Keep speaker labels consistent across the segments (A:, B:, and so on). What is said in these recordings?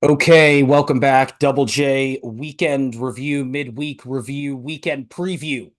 A: Okay, welcome back. Double J weekend review, midweek review, weekend preview.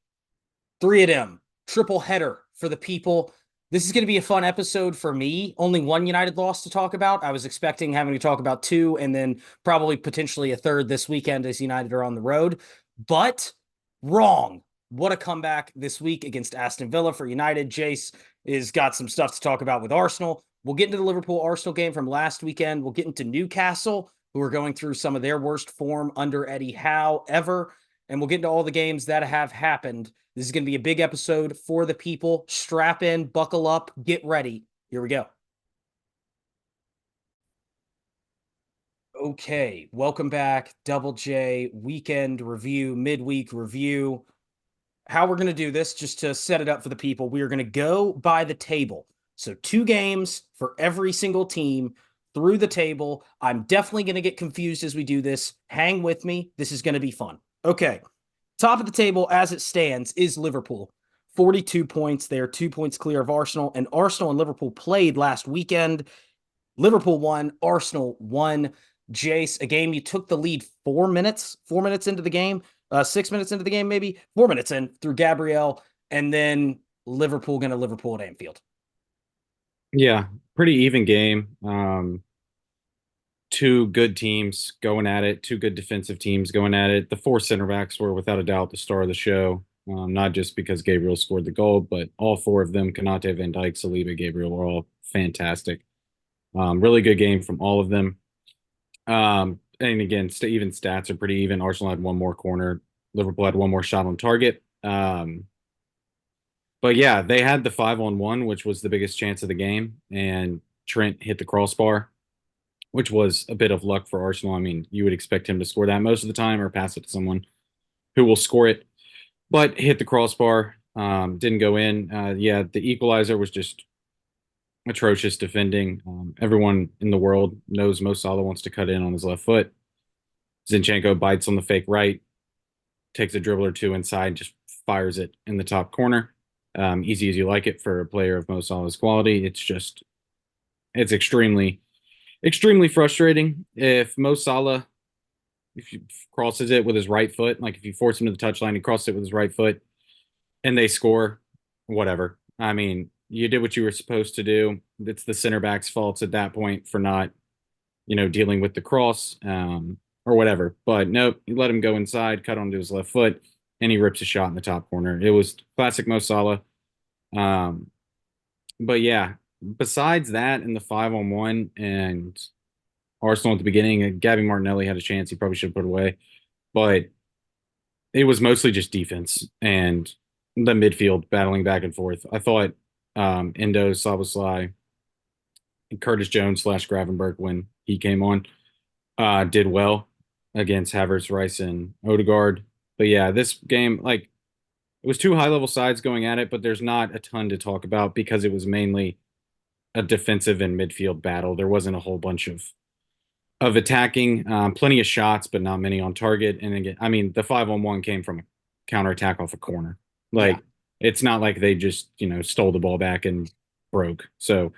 A: Three of them, triple header for the people. This is going to be a fun episode for me. Only one United loss to talk about. I was expecting having to talk about two and then probably potentially a third this weekend as United are on the road. But wrong. What a comeback this week against Aston Villa for United. Jace is got some stuff to talk about with Arsenal. We'll get into the Liverpool Arsenal game from last weekend. We'll get into Newcastle, who are going through some of their worst form under Eddie Howe ever. And we'll get into all the games that have happened. This is going to be a big episode for the people. Strap in, buckle up, get ready. Here we go. Okay, welcome back. Double J weekend review, midweek review. How we're going to do this, just to set it up for the people, we are going to go by the table. So 2 games for every single team through the table. I'm definitely going to get confused as we do this. Hang with me. This is going to be fun. Okay. Top of the table as it stands is Liverpool. 42 points. They are 2 points clear of Arsenal. And Arsenal and Liverpool played last weekend. Liverpool won. Arsenal won. Jace, a game you took the lead 4 minutes into the game, 6 minutes into the game, maybe 4 minutes in through Gabriel, and then Liverpool going to Liverpool at Anfield.
B: Yeah, pretty even game. Two good teams going at it, two good defensive teams going at it. The four center backs were without a doubt the star of the show, not just because Gabriel scored the goal, but all four of them, Konate, Van Dijk, Saliba, Gabriel, were all fantastic. Really good game from all of them. And again, even stats are pretty even. Arsenal had one more corner. Liverpool had one more shot on target. But yeah, they had the 5-on-1, which was the biggest chance of the game, and Trent hit the crossbar, which was a bit of luck for Arsenal. I mean, you would expect him to score that most of the time or pass it to someone who will score it, but hit the crossbar, didn't go in. Yeah, the equalizer was just atrocious defending. Everyone in the world knows Mo Salah wants to cut in on his left foot. Zinchenko bites on the fake right, takes a dribble or two inside, just fires it in the top corner. Easy as you like it for a player of Mo Salah's quality. It's extremely frustrating if Mo Salah, if he crosses it with his right foot, like if you force him to the touchline, he crosses it with his right foot, and they score, whatever. I mean, you did what you were supposed to do. It's the center back's faults at that point for not, dealing with the cross, or whatever. But nope, you let him go inside, cut onto his left foot, and he rips a shot in the top corner. It was classic Mo Salah. Um, but yeah, besides that, in the 5-on-1 and Arsenal at the beginning, Gabby Martinelli had a chance. He probably should have put away, but it was mostly just defense and the midfield battling back and forth. I thought Endo, Szoboszlai, and Curtis Jones slash Gravenberg when he came on did well against Havertz, Rice, and Odegaard. But yeah, this game, like, it was two high level sides going at it, but there's not a ton to talk about because it was mainly a defensive and midfield battle. There wasn't a whole bunch of attacking, plenty of shots, but not many on target. And again, I mean, the 5-on-1 came from a counterattack off a corner.
A: Yeah.
B: Like, it's not like they just, stole the ball back and broke. So,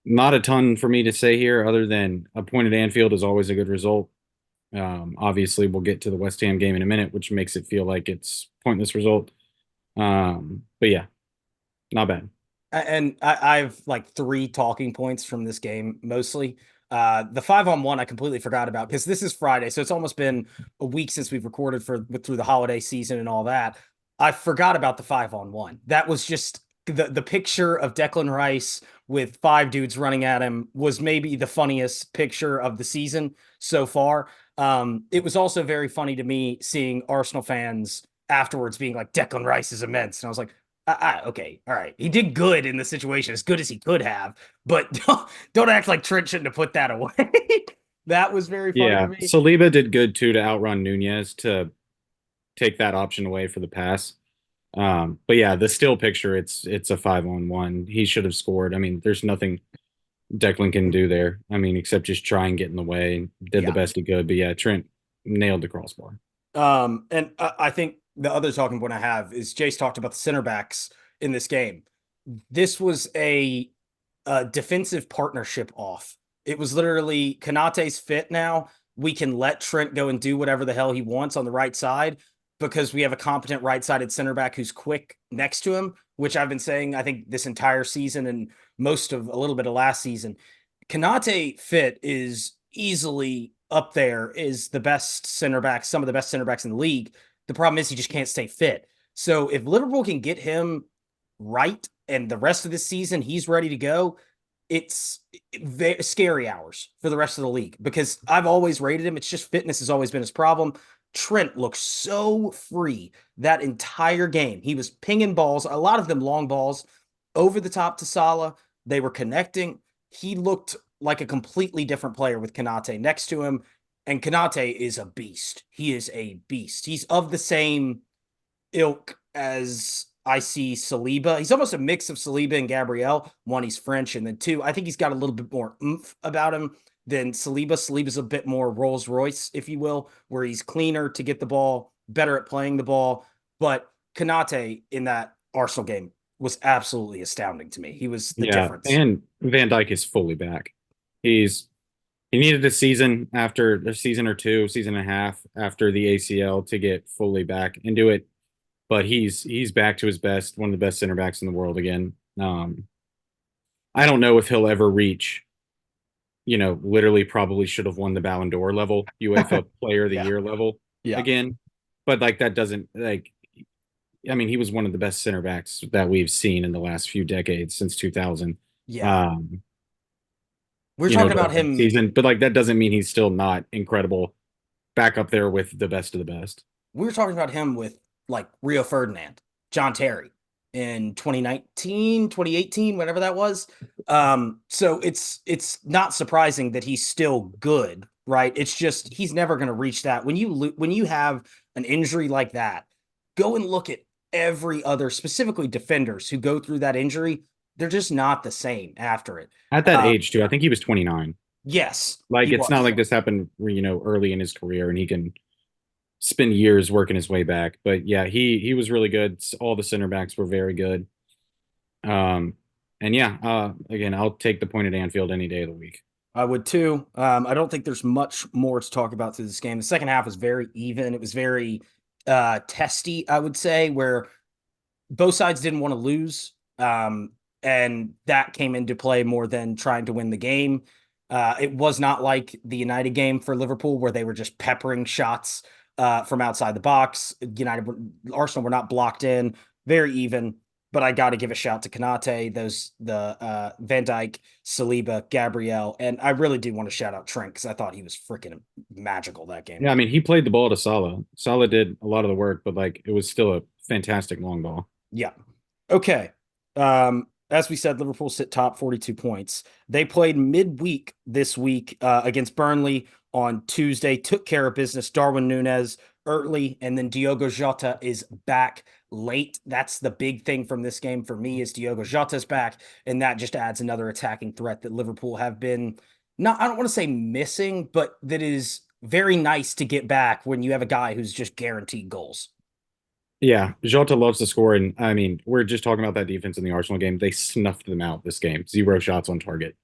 B: not a ton for me to say here other than a point at Anfield is always a good result. Obviously, we'll get to the West Ham game in a minute, which makes it feel like it's pointless result. But yeah, not bad.
A: And I've like 3 talking points from this game mostly. The 5-on-1 I completely forgot about because this is Friday, so it's almost been a week since we've recorded through the holiday season and all that. I forgot about the 5-on-1. That was just the picture of Declan Rice with 5 dudes running at him was maybe the funniest picture of the season so far. It was also very funny to me seeing Arsenal fans afterwards being like, Declan Rice is immense. And I was like, okay, all right. He did good in the situation, as good as he could have, but don't act like Trent shouldn't have put that away. That was very funny to
B: Yeah,
A: me.
B: Saliba did good too to outrun Nunez to take that option away for the pass. But yeah, the still picture, it's a 5-on-1. He should have scored. I mean, there's nothing Declan can do there. I mean, except just try and get in the way and did the
A: Yeah.
B: best he could. But yeah, Trent nailed the crossbar.
A: And I think the other talking point I have is Jace talked about the center backs in this game. This was a defensive partnership off It was literally Kanate's fit now. We can let Trent go and do whatever the hell he wants on the right side because we have a competent right-sided center back who's quick next to him, which I've been saying I think this entire season and most of a little bit of last season. Kanate fit is easily up there, is the best center back, some of the best center backs in the league. The problem is he just can't stay fit. So if Liverpool can get him right and the rest of the season he's ready to go, it's very scary hours for the rest of the league because I've always rated him. It's just fitness has always been his problem. Trent looked so free that entire game. He was pinging balls, a lot of them long balls, over the top to Salah. They were connecting. He looked like a completely different player with Kanate next to him. And Kanate is a beast. He is a beast. He's of the same ilk as I see Saliba. He's almost a mix of Saliba and Gabriel. One, he's French, and then two, I think he's got a little bit more oomph about him than Saliba. Saliba's a bit more Rolls Royce, if you will, where he's cleaner to get the ball, better at playing the ball. But Kanate in that Arsenal game was absolutely astounding to me. He was the
B: Yeah,
A: difference.
B: and Van Dijk is fully back. He needed a season after a season or two, season and a half after the ACL to get fully back into it. But he's back to his best, one of the best center backs in the world again. I don't know if he'll ever reach, literally probably should have won the Ballon d'Or level, UEFA Player of the
A: Yeah.
B: Year level
A: Yeah.
B: again. But like that doesn't like I mean, he was one of the best center backs that we've seen in the last few decades since 2000.
A: Yeah.
B: Um,
A: We're talking about
B: during that
A: him.
B: season, but like that doesn't mean he's still not incredible back up there with the best of the best.
A: We were talking about him with like Rio Ferdinand, John Terry in 2019, 2018, whatever that was. So it's not surprising that he's still good, right? It's just he's never going to reach that. When you have an injury like that, go and look at every other, specifically defenders who go through that injury. They're just not the same after it.
B: At that
A: Uh,
B: age, too, I think he was 29.
A: yes,
B: Like
A: he
B: it's not
A: was.
B: like this happened, early in his career and he can spend years working his way back. But yeah, he was really good. All the center backs were very good. Um, and yeah, again, I'll take the point at Anfield any day of the week.
A: I would too. I don't think there's much more to talk about through this game. The second half was very even. It was very testy, I would say, where both sides didn't want to lose. And that came into play more than trying to win the game. It was not like the United game for Liverpool where they were just peppering shots from outside the box. Arsenal were not blocked in, very even. But I got to give a shout to Kanate, the Van Dijk, Saliba, Gabriel, and I really do want to shout out Trent because I thought he was freaking magical that game.
B: Yeah, I mean, he played the ball to Salah. Salah did a lot of the work, but like it was still a fantastic long ball.
A: Yeah. Okay. As we said, Liverpool sit top 42 points. They played midweek this week against Burnley on Tuesday, took care of business. Darwin Nunez early, and then Diogo Jota is back late. That's the big thing from this game for me is Diogo Jota's back, and that just adds another attacking threat that Liverpool have been not, I don't want to say missing, but that is very nice to get back when you have a guy who's just guaranteed goals.
B: Yeah, Jota loves to score, and I mean, we're just talking about that defense in the Arsenal game. They snuffed them out this game. 0 shots on target.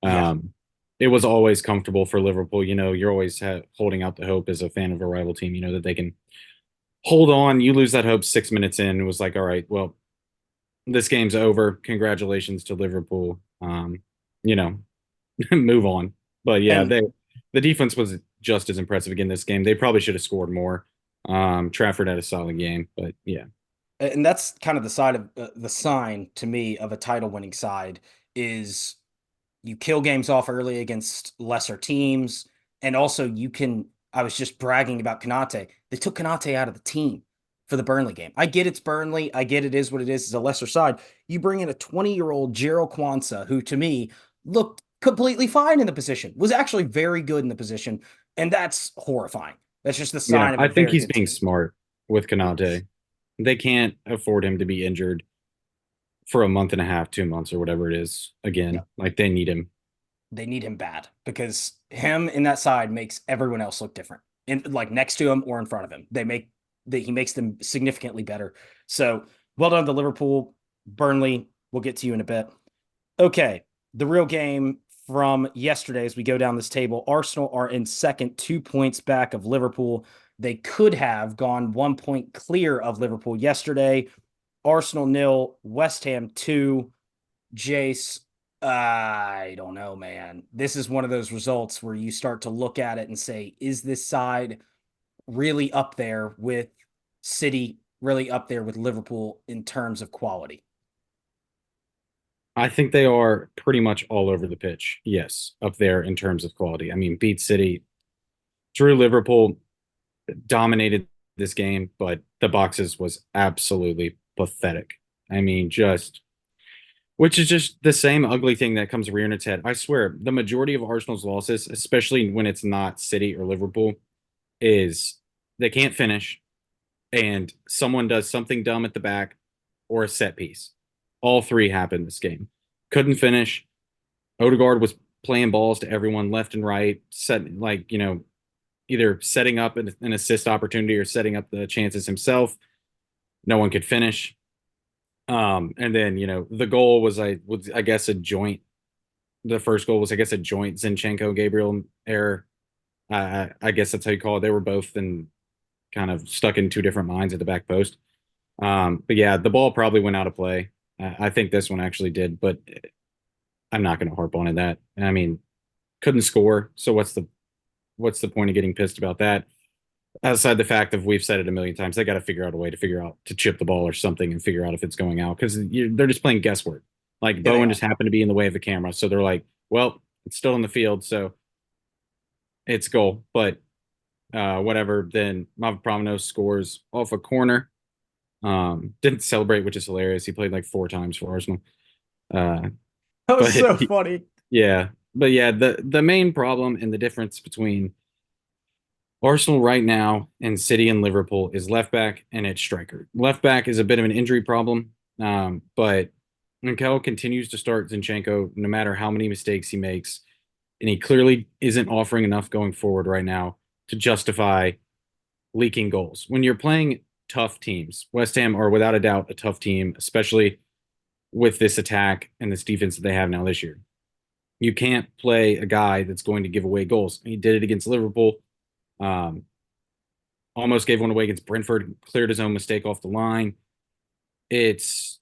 A: Yeah.
B: It was always comfortable for Liverpool. You're always holding out the hope as a fan of a rival team. That they can hold on. You lose that hope 6 minutes in. It was like, all right, well, this game's over. Congratulations to Liverpool. You know, move on. But yeah,
A: And
B: the defense was just as impressive again this game. They probably should have scored more. Trafford had a solid game, but yeah.
A: and that's kind of the side of the sign to me of a title winning side is you kill games off early against lesser teams. And also you can, I was just bragging about Kanate. They took Kanate out of the team for the Burnley game. I get it's Burnley. I get it is what it is. It's a lesser side. You bring in a 20-year-old Gerald Kwanzaa, who to me looked completely fine in the position, was actually very good in the position. And that's horrifying. That's just the
B: Yeah,
A: sign of
B: I
A: a
B: think
A: very
B: he's
A: good
B: being
A: team.
B: smart with
A: Yes.
B: Kanate. They can't afford him to be injured for a month and a half, 2 months, or whatever it is.
A: Yeah.
B: Again, like they need him.
A: They need him bad because him in that side makes everyone else look different. In like next to him or in front of him. He makes them significantly better. So well done to Liverpool. Burnley, we'll get to you in a bit. Okay. The real game from yesterday as we go down this table. Arsenal are in second, 2 points back of Liverpool. They could have gone 1 point clear of Liverpool yesterday. Arsenal nil, West Ham 2. Jace, I don't know, man. This is one of those results where you start to look at it and say, is this side really up there with City, really up there with Liverpool in terms of quality?
B: I think they are pretty much all over the pitch. Yes, up there in terms of quality. I mean, beat City, drew Liverpool, dominated this game, but the boxes was absolutely pathetic. I mean, just which is just the same ugly thing that comes rearing its head. I swear, the majority of Arsenal's losses, especially when it's not City or Liverpool, is they can't finish and someone does something dumb at the back or a set piece. All three happened this game. Couldn't finish. Odegaard was playing balls to everyone left and right, set like, either setting up an assist opportunity or setting up the chances himself. No one could finish. And then, the goal was I guess a joint. The first goal was, I guess, a joint Zinchenko Gabriel error. I guess that's how you call it. They were both in kind of stuck in two different minds at the back post. But yeah, the ball probably went out of play. I think this one actually did, but I'm not going to harp on it. That I mean, couldn't score. So what's the point of getting pissed about that? Outside the fact of we've said it a million times, they got to figure out a way to figure out to chip the ball or something and figure out if it's going out because they're just playing guesswork. Like
A: Yeah,
B: Bowen just happened to be in the way of the camera, so they're like, well, it's still in the field, so it's goal. But whatever. Then Mavropanos scores off a corner. Didn't celebrate, which is hilarious. He played like 4 times for Arsenal. Uh,
A: that was
B: but
A: so funny.
B: yeah, but yeah, the main problem and the difference between Arsenal right now and City and Liverpool is left back and it's striker. Left back is a bit of an injury problem, but Mikel continues to start Zinchenko no matter how many mistakes he makes, and he clearly isn't offering enough going forward right now to justify leaking goals. When you're playing tough teams, West Ham are without a doubt a tough team, especially with this attack and this defense that they have now this year. You can't play a guy that's going to give away goals. He did it against Liverpool. Um, Almost gave one away against Brentford, cleared his own mistake off the line. It's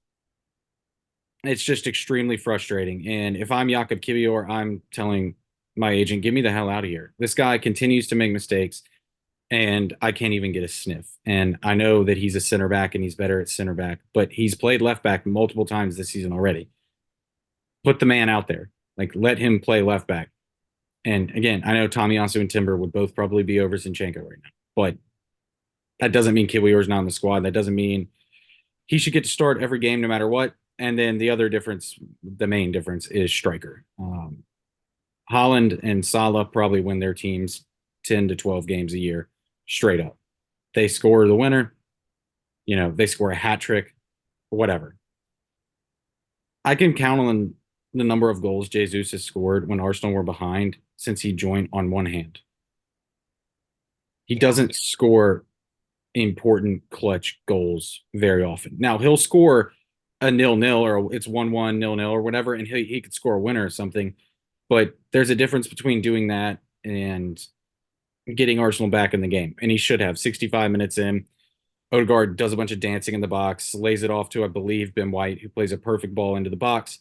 B: just extremely frustrating. And if I'm Jakob Kiwior, I'm telling my agent, get me the hell out of here. This guy continues to make mistakes, and I can't even get a sniff. And I know that he's a center back and he's better at center back, but he's played left back multiple times this season already. Put the man out there. Like, let him play left back. And again, I know Tomiyasu and Timber would both probably be over Zinchenko right now, but that doesn't mean Kiwior's not on the squad. That doesn't mean he should get to start every game no matter what. And then the other difference, the main difference, is striker. Holland and Salah probably win their teams 10 to 12 games a year straight up. They score the winner, they score a hat trick, whatever. I can count on the number of goals Jesus has scored when Arsenal were behind since he joined on one hand. He doesn't score important clutch goals very often. Now he'll score a 0-0 or it's 1-1, 0-0 or whatever, and he could score a winner or something. But there's a difference between doing that and getting Arsenal back in the game. And he should have 65 minutes in. Odegaard does a bunch of dancing in the box, lays it off to, I believe, Ben White, who plays a perfect ball into the box.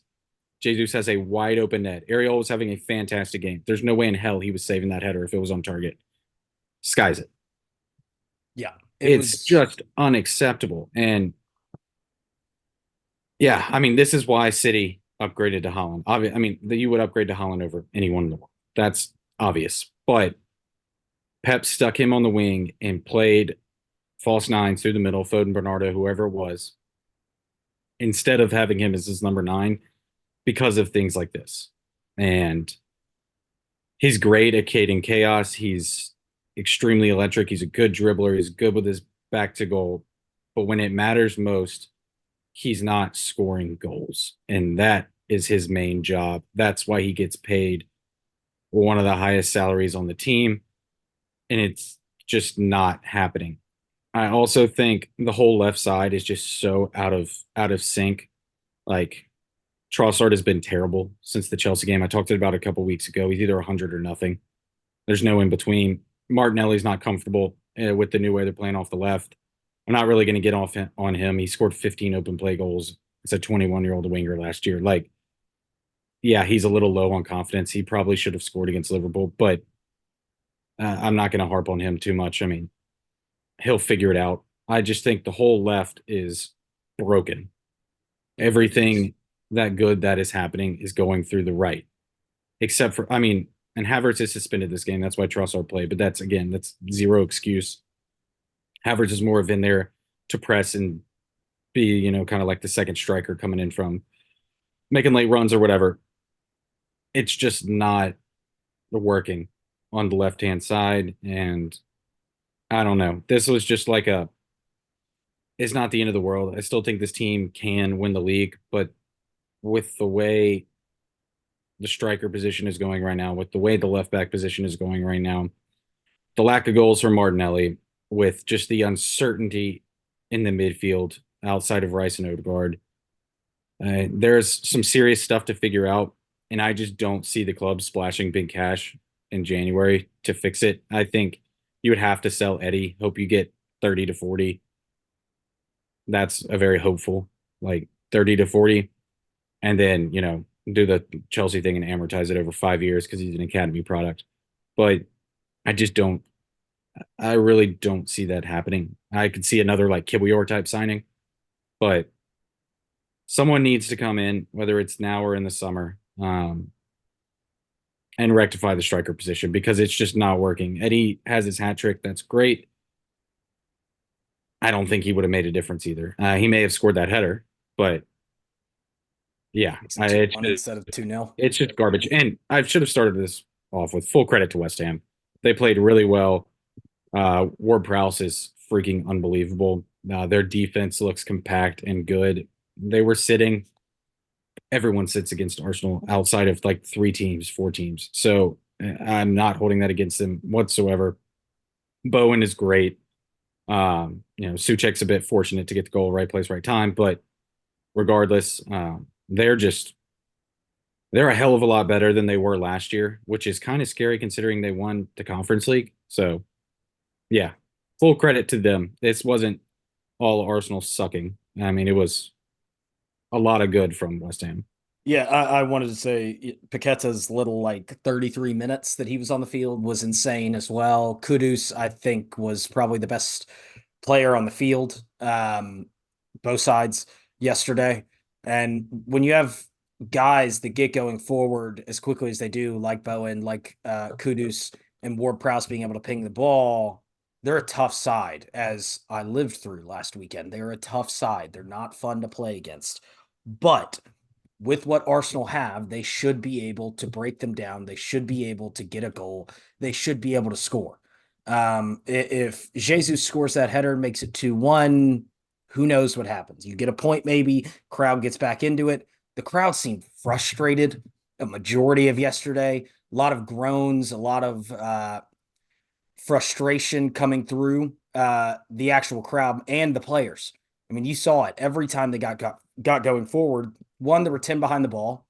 B: Jesus has a wide open net. Ariel was having a fantastic game. There's no way in hell he was saving that header if it was on target. Skies it.
A: Yeah.
B: It's just unacceptable. And yeah, I mean, this is why City upgraded to Holland. I mean, that you would upgrade to Holland over anyone in the world. That's obvious. But Pep stuck him on the wing and played false nines through the middle, Foden, Bernardo, whoever it was, instead of having him as his number 9 because of things like this. And he's great at creating chaos. He's extremely electric. He's a good dribbler. He's good with his back to goal. But when it matters most, he's not scoring goals. And that is his main job. That's why he gets paid one of the highest salaries on the team. And it's just not happening. I also think the whole left side is just so out of sync. Like Trossard has been terrible since the Chelsea game. I talked about it a couple weeks ago. He's either 100 or nothing. There's no in between. Martinelli's not comfortable with the new way they're playing off the left. I'm not really going to get off on him. He scored 15 open play goals. It's a 21-year-old winger last year. Like, yeah, he's a little low on confidence. He probably should have scored against Liverpool, but I'm not going to harp on him too much. I mean, he'll figure it out. I just think the whole left is broken. Everything that good that is happening is going through the right, except for, I mean, and Havertz is suspended this game. That's why Trossard played, but that's zero excuse. Havertz is more of in there to press and be, kind of like the second striker coming in from making late runs or whatever. It's just not working on the left hand side. And I don't know. This was just like it's not the end of the world. I still think this team can win the league, but with the way the striker position is going right now, with the way the left back position is going right now, the lack of goals from Martinelli, with just the uncertainty in the midfield outside of Rice and Odegaard, there's some serious stuff to figure out, and I just don't see the club splashing big cash in January to fix it. I think you would have to sell Eddie. Hope you get 30 to 40. That's a very hopeful, like 30 to 40. And then, do the Chelsea thing and amortize it over 5 years because he's an academy product. But I just don't, I really don't see that happening. I could see another like Kiwior type signing, but someone needs to come in, whether it's now or in the summer, and rectify the striker position because it's just not working. Eddie has his hat trick. That's great. I don't think he would have made a difference either. He may have scored that header, but yeah,
A: Instead of 2-0.
B: it's just garbage. And I should have started this off with full credit to West Ham. They played really well. Ward-Prowse is freaking unbelievable. Their defense looks compact and good. They were sitting. Everyone sits against Arsenal outside of like 3 teams, 4 teams. So I'm not holding that against them whatsoever. Bowen is great. Souček's a bit fortunate to get the goal, right place, right time. But regardless, they're a hell of a lot better than they were last year, which is kind of scary considering they won the Conference League. So, yeah, full credit to them. This wasn't all Arsenal sucking. I mean, it was a lot of good from West Ham.
A: Yeah, I wanted to say Paqueta's little like 33 minutes that he was on the field was insane as well. Kudus, I think, was probably the best player on the field, both sides yesterday. And when you have guys that get going forward as quickly as they do, like Bowen, like Kudus, and Ward-Prowse being able to ping the ball, they're a tough side, as I lived through last weekend. They're a tough side. They're not fun to play against. But with what Arsenal have, they should be able to break them down. They should be able to get a goal. They should be able to score. If Jesus scores that header and makes it 2-1, who knows what happens? You get a point, maybe. Crowd gets back into it. The crowd seemed frustrated a majority of yesterday. A lot of groans, a lot of frustration coming through the actual crowd and the players. I mean, you saw it every time they got going forward. One, there were 10 behind the ball.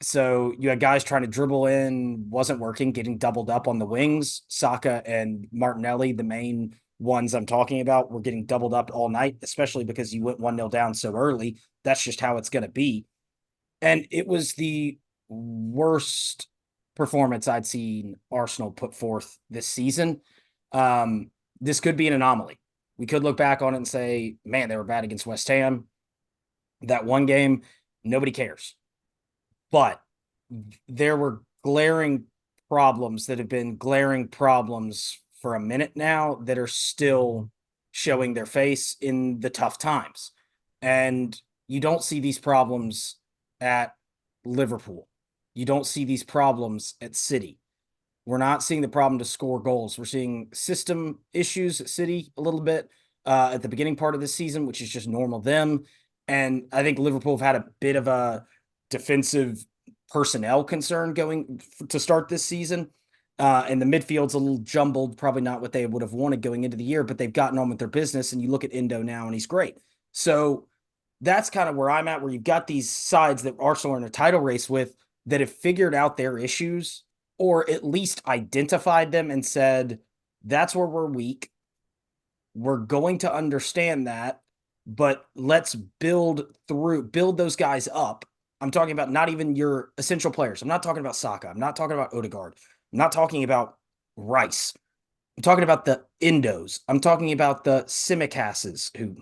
A: So you had guys trying to dribble in, wasn't working, getting doubled up on the wings. Saka and Martinelli, the main ones I'm talking about, were getting doubled up all night, especially because you went 1-0 down so early. That's just how it's going to be. And it was the worst performance I'd seen Arsenal put forth this season. This could be an anomaly. We could look back on it and say, man, they were bad against West Ham. That one game, nobody cares. But there were glaring problems that have been glaring problems for a minute now that are still showing their face in the tough times. And you don't see these problems at Liverpool. You don't see these problems at City. We're not seeing the problem to score goals. We're seeing system issues at City a little bit at the beginning part of the season, which is just normal them. And I think Liverpool have had a bit of a defensive personnel concern going to start this season. And the midfield's a little jumbled, probably not what they would have wanted going into the year, but they've gotten on with their business. And you look at Endo now, and he's great. So that's kind of where I'm at, where you've got these sides that Arsenal are in a title race with that have figured out their issues or at least identified them and said, that's where we're weak. We're going to understand that, but let's build those guys up. I'm talking about not even your essential players. I'm not talking about Saka. I'm not talking about Odegaard. I'm not talking about Rice. I'm talking about the Endos. I'm talking about the Simicasses, who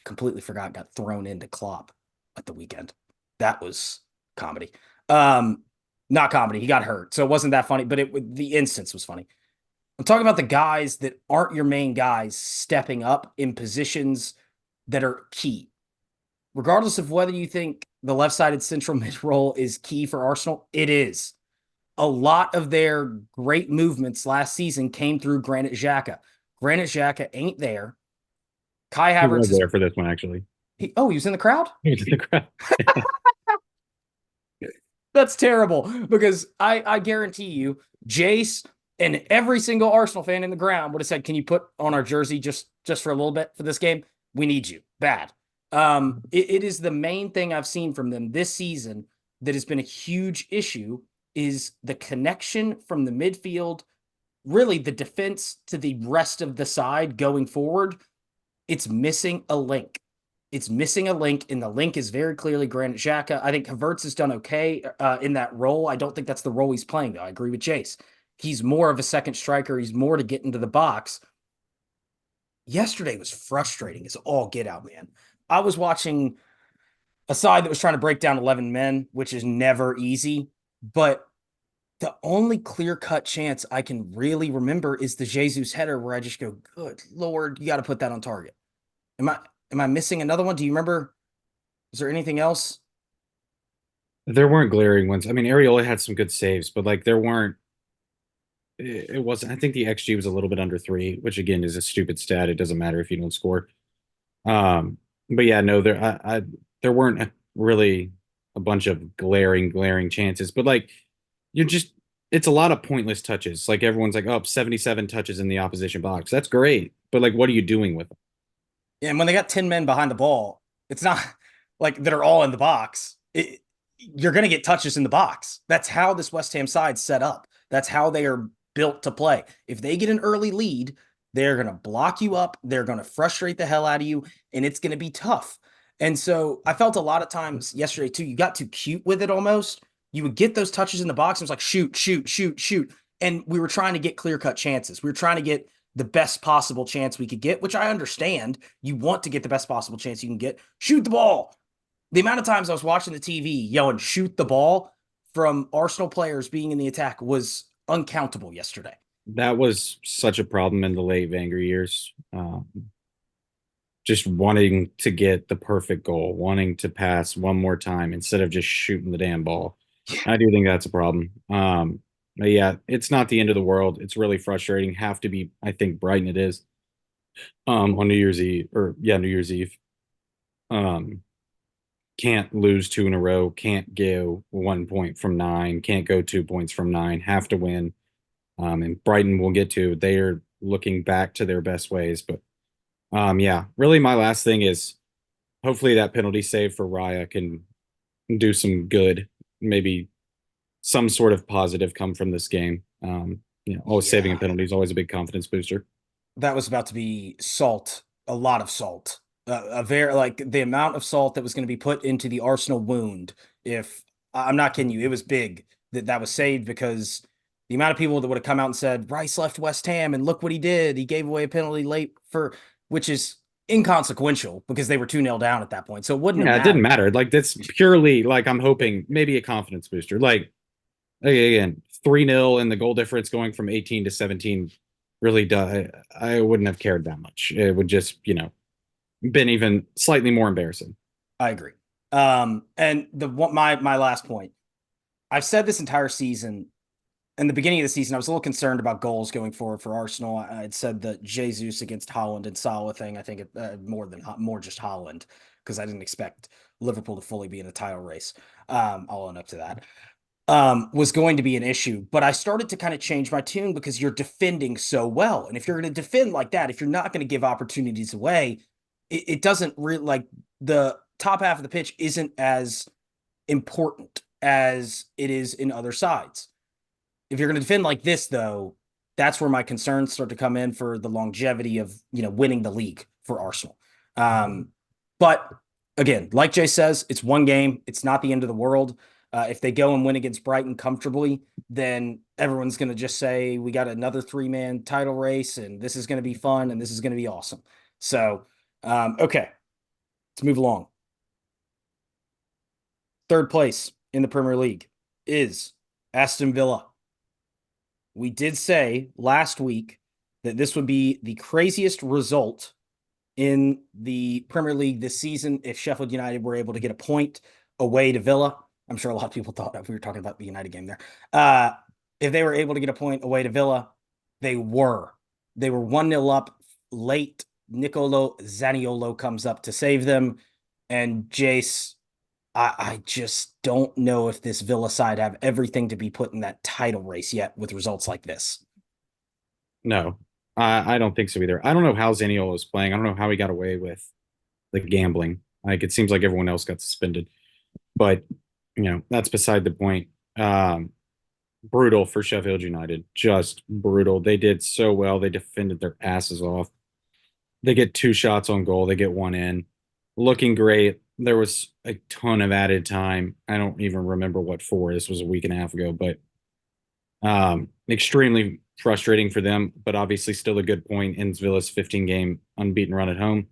A: completely forgot got thrown into Klopp at the weekend. That was comedy. Not comedy. He got hurt, so it wasn't that funny. But the instance was funny. I'm talking about the guys that aren't your main guys stepping up in positions that are key. Regardless of whether you think the left-sided central mid role is key for Arsenal, it is. A lot of their great movements last season came through Granit Xhaka. Granit Xhaka ain't there. Kai
B: He
A: Havertz
B: was
A: is
B: there for this one, actually.
A: he was in the crowd?
B: He was in the crowd.
A: That's terrible because I guarantee you, Jace and every single Arsenal fan in the ground would have said, "Can you put on our jersey just for a little bit for this game? We need you bad." It is the main thing I've seen from them this season that has been a huge issue is the connection from the midfield, really the defense to the rest of the side going forward. It's missing a link. It's missing a link, and the link is very clearly Granit Xhaka. I think Havertz has done okay in that role. I don't think that's the role he's playing, though. I agree with Jace. He's more of a second striker. He's more to get into the box. Yesterday was frustrating as all get out, man. I was watching a side that was trying to break down 11 men, which is never easy. But the only clear-cut chance I can really remember is the Jesus header where I just go, good Lord, you got to put that on target. Am I missing another one? Do you remember? Is there anything else?
B: There weren't glaring ones. I mean, Areola had some good saves, but like there weren't. It wasn't. I think the XG was a little bit under 3, which again is a stupid stat. It doesn't matter if you don't score. But yeah, no, there weren't really a bunch of glaring chances. But like, you're just it's a lot of pointless touches. Like everyone's like, oh, 77 touches in the opposition box. That's great, but like, what are you doing with them?
A: And when they got 10 men behind the ball, it's not like that are all in the box. You're going to get touches in the box. That's how this West Ham side set up. That's how they are built to play. If they get an early lead, they're going to block you up. They're going to frustrate the hell out of you, and it's going to be tough. And so I felt a lot of times yesterday, too, you got too cute with it almost. You would get those touches in the box, and it was like, shoot, shoot, shoot, shoot. And we were trying to get clear-cut chances. We were trying to get the best possible chance we could get, which I understand. You want to get the best possible chance you can get. Shoot the ball. The amount of times I was watching the TV yelling, shoot the ball from Arsenal players being in the attack was uncountable yesterday.
B: That was such a problem in the late Wenger years. Just wanting to get the perfect goal, wanting to pass one more time instead of just shooting the damn ball. I do think that's a problem. But yeah, it's not the end of the world. It's really frustrating. Have to be, I think, Brighton it is. On New Year's Eve, or yeah, New Year's Eve. Um, can't lose 2 in a row. Can't go 1 point from 9. Can't go 2 points from 9. Have to win. And Brighton will get to. They are looking back to their best ways, but yeah, really, my last thing is hopefully that penalty save for Raya can do some good. Maybe some sort of positive come from this game. Always saving a
A: Yeah,
B: penalty is always a big confidence booster.
A: that was about to be salt, a lot of salt. A very like the amount of salt that was going to be put into the Arsenal wound. If I'm not kidding you, it was big that was saved because the amount of people that would have come out and said Rice left West Ham and look what he did. He gave away a penalty late for which is inconsequential because they were 2-0 down at that point. So it wouldn't have
B: Yeah, it didn't
A: mattered.
B: matter. Like that's purely like I'm hoping maybe a confidence booster. Like again, 3-0 and the goal difference going from 18 to 17 really does. I wouldn't have cared that much. It would just, been even slightly more embarrassing.
A: I agree. And my last point, I've said this entire season, in the beginning of the season, I was a little concerned about goals going forward for Arsenal. I had said the Jesus against Holland and Salah thing. I think more just Holland because I didn't expect Liverpool to fully be in the title race. I'll own up to that. Was going to be an issue, but I started to kind of change my tune because you're defending so well, and if you're going to defend like that, if you're not going to give opportunities away, it doesn't really like the top half of the pitch isn't as important as it is in other sides. If you're going to defend like this, though, that's where my concerns start to come in for the longevity of winning the league for Arsenal. But again, like Jay says, it's one game. It's not the end of the world. If they go and win against Brighton comfortably, then everyone's going to just say we got another 3-man title race, and this is going to be fun, and this is going to be awesome. So, okay, let's move along. Third place in the Premier League is Aston Villa. We did say last week that this would be the craziest result in the Premier League this season if Sheffield United were able to get a point away to Villa. I'm sure a lot of people thought that we were talking about the United game there. If they were able to get a point away to Villa, they were. They were 1-0 up late. Nicolo Zaniolo comes up to save them. And Jace, I just don't know if this Villa side have everything to be put in that title race yet with results like this.
B: No, I don't think so either. I don't know how Zaniolo is playing. I don't know how he got away with the gambling. Like it seems like everyone else got suspended, but that's beside the point. Brutal for Sheffield United, just brutal. They did so well. They defended their asses off. They get 2 shots on goal. They get 1 in, looking great. There was a ton of added time. I don't even remember what for. This was a week and a half ago, but extremely frustrating for them, but obviously still a good point in Villa's 15-game unbeaten run at home.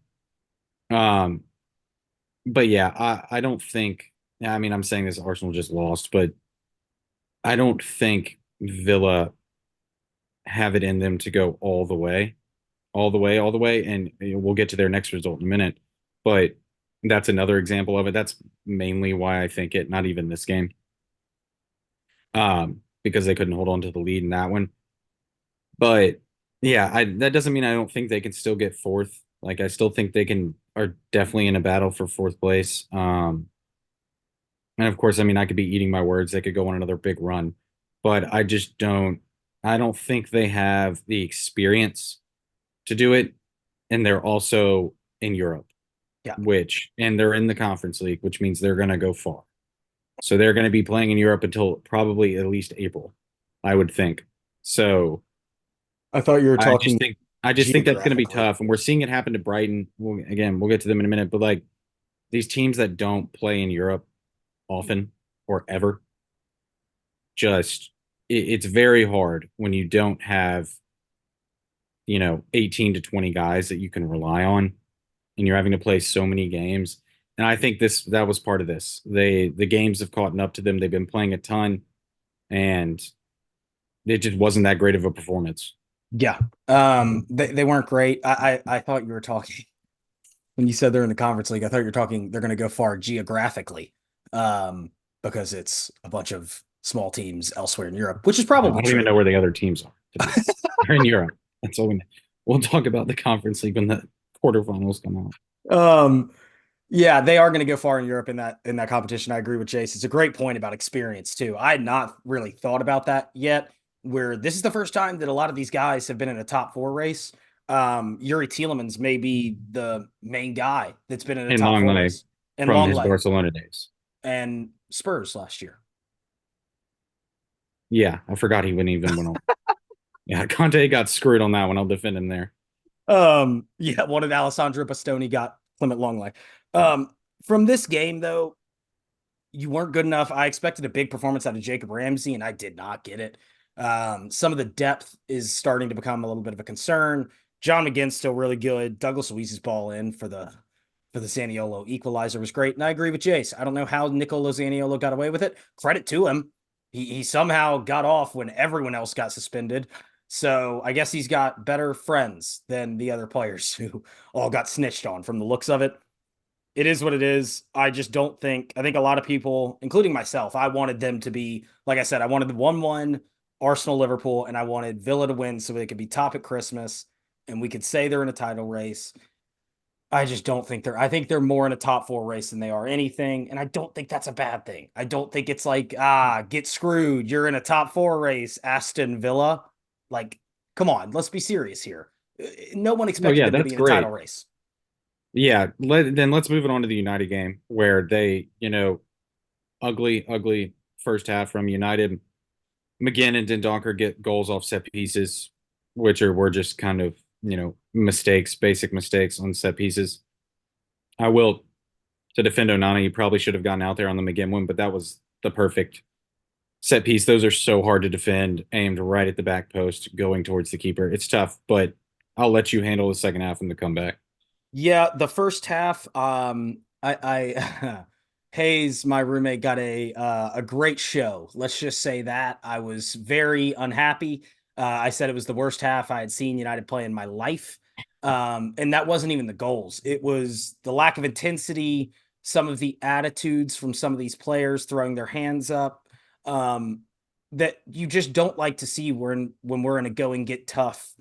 B: But yeah, I don't think, I mean, I'm saying this, Arsenal just lost, but I don't think Villa have it in them to go all the way. And we'll get to their next result in a minute. But that's another example of it. That's mainly why I think it, not even this game. Because they couldn't hold on to the lead in that one. But yeah, that doesn't mean I don't think they can still get fourth. Like I still think they are definitely in a battle for fourth place. And of course, I mean, I could be eating my words. They could go on another big run, but I don't think they have the experience to do it. And they're also in Europe,
A: Yeah.
B: and they're in the Conference League, which means they're going to go far. So they're going to be playing in Europe until probably at least April, I would think. So
A: I thought you were talking.
B: I just think that's going to be tough. And we're seeing it happen to Brighton. We'll get to them in a minute, but like these teams that don't play in Europe often or ever, it's very hard when you don't have 18 to 20 guys that you can rely on, and you're having to play so many games. And I think that was part of this. The games have caught up to them. They've been playing a ton, and it just wasn't that great of a performance.
A: Yeah. They weren't great. I thought you were talking when you said they're in the Conference League. I thought you were talking they're going to go far geographically, because it's a bunch of small teams elsewhere in Europe, which is probably
B: I don't even know where the other teams are. They're in Europe. That's all we'll talk about the Conference League when the quarterfinals come
A: out. Yeah, they are going to go far in Europe in that competition. I agree with Jace. It's a great point about experience too. I had not really thought about that yet, where this is the first time that a lot of these guys have been in a top 4 race. Yuri Tielemans may be the main guy that's been in a top 4 race.
B: And from his Barcelona days.
A: And Spurs last year.
B: Yeah, I forgot he went on. Yeah, Conte got screwed on that one. I'll defend him there.
A: Yeah, one of Alessandro Bastoni got Clement Longley. From this game, though, you weren't good enough. I expected a big performance out of Jacob Ramsey, and I did not get it. Some of the depth is starting to become a little bit of a concern. John McGinn's still really good. Douglas Luiz's ball in for the Zaniolo equalizer was great, and I agree with Jace. I don't know how Nicolo Zaniolo got away with it. Credit to him. He somehow got off when everyone else got suspended. So I guess he's got better friends than the other players who all got snitched on from the looks of it. It is what it is. I just don't think, I think a lot of people, including myself, I wanted them to be, like I said, I wanted the 1-1 Arsenal-Liverpool, and I wanted Villa to win so they could be top at Christmas and we could say they're in a title race. I just don't think I think they're more in a top 4 race than they are anything. And I don't think that's a bad thing. I don't think it's like, get screwed. You're in a top 4 race, Aston Villa. Like, come on, let's be serious here. No one expected them to be in a title race.
B: Yeah, then let's move it on to the United game where they, ugly, ugly first half from United. McGinn and Dendoncker get goals off set pieces, which were just kind of, mistakes, basic mistakes on set pieces. I will to defend Onana, he probably should have gone out there on the McGinn one, but that was the perfect set piece. Those are so hard to defend, aimed right at the back post, going towards the keeper. It's tough, but I'll let you handle the second half and the comeback.
A: Yeah, the first half, I Hayes, my roommate, got a great show. Let's just say that. I was very unhappy. I said it was the worst half I had seen United play in my life. And that wasn't even the goals. It was the lack of intensity, some of the attitudes from some of these players throwing their hands up, um, that you just don't like to see when we're in a go and get tough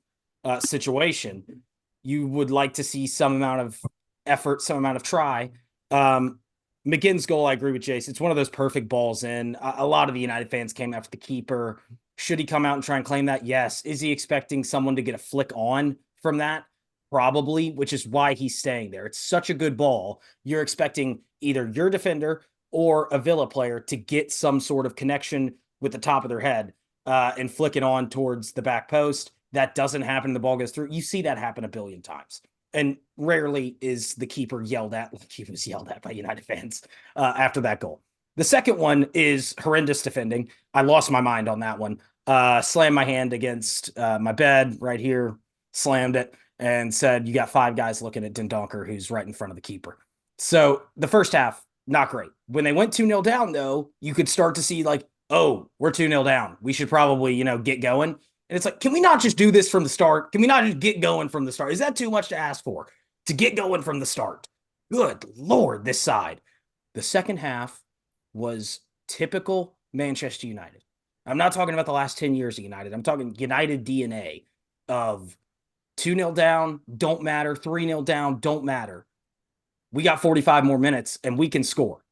A: situation. You would like to see some amount of effort, some amount of try. Um, McGinn's goal, I agree with Jason. It's one of those perfect balls in. A lot of the United fans came after the keeper. Should he come out and try and claim that? Yes. Is he expecting someone to get a flick on from that? Probably, which is why he's staying there. It's such a good ball. You're expecting either your defender or a Villa player to get some sort of connection with the top of their head and flick it on towards the back post. That doesn't happen. The ball goes through. You see that happen a billion times. And rarely is the keeper yelled at like he was yelled at by United fans after that goal. The second one is horrendous defending. I lost my mind on that one. Slammed my hand against my bed right here, slammed it, and said, "You got five guys looking at Dendoncker, who's right in front of the keeper." So the first half, not great. When they went 2-0 down, though, you could start to see, like, oh, we're 2-0 down. We should probably, get going. And it's like, can we not just do this from the start? Can we not just get going from the start? Is that too much to ask for? To get going from the start? Good Lord, this side. The second half was typical Manchester United. I'm not talking about the last 10 years of United. I'm talking United DNA of 2-0 down, don't matter. 3-0 down, don't matter. We got 45 more minutes and we can score.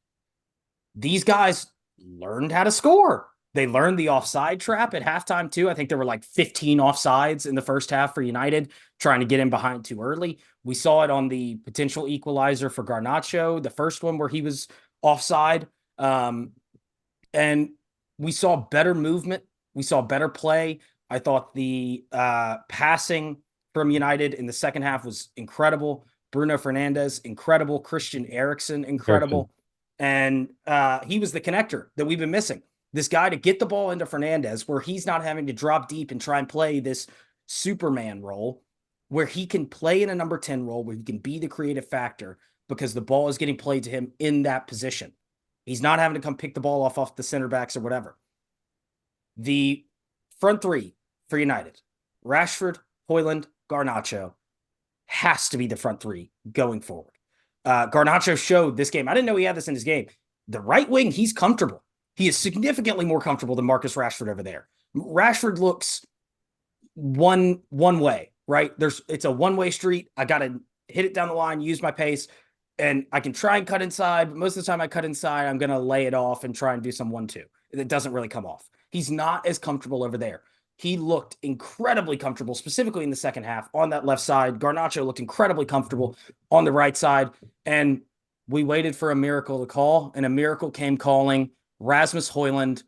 A: These guys learned how to score. They learned the offside trap at halftime, too. I think there were like 15 offsides in the first half for United, trying to get in behind too early. We saw it on the potential equalizer for Garnacho, the first one where he was offside. And we saw better movement. We saw better play. I thought the passing from United in the second half was incredible. Bruno Fernandez, incredible. Christian Eriksen,
B: Erickson.
A: incredible. And he was the connector that we've been missing. This guy to get the ball into Fernandez where he's not having to drop deep and try and play this Superman role, where he can play in a number 10 role, where he can be the creative factor because the ball is getting played to him in that position. He's not having to come pick the ball off the center backs or whatever. The front three for United, Rashford, Højlund, Garnacho, has to be the front three going forward. Garnacho showed this game. I didn't know he had this in his game. The right wing, he's comfortable. He is significantly more comfortable than Marcus Rashford over there. Rashford looks one way, right? It's a one-way street. I got to hit it down the line, use my pace, and I can try and cut inside. But most of the time I cut inside, I'm going to lay it off and try and do some 1-2. It doesn't really come off. He's not as comfortable over there. He looked incredibly comfortable, specifically in the second half on that left side. Garnacho looked incredibly comfortable on the right side. And we waited for a miracle to call, and a miracle came calling. Rasmus Højlund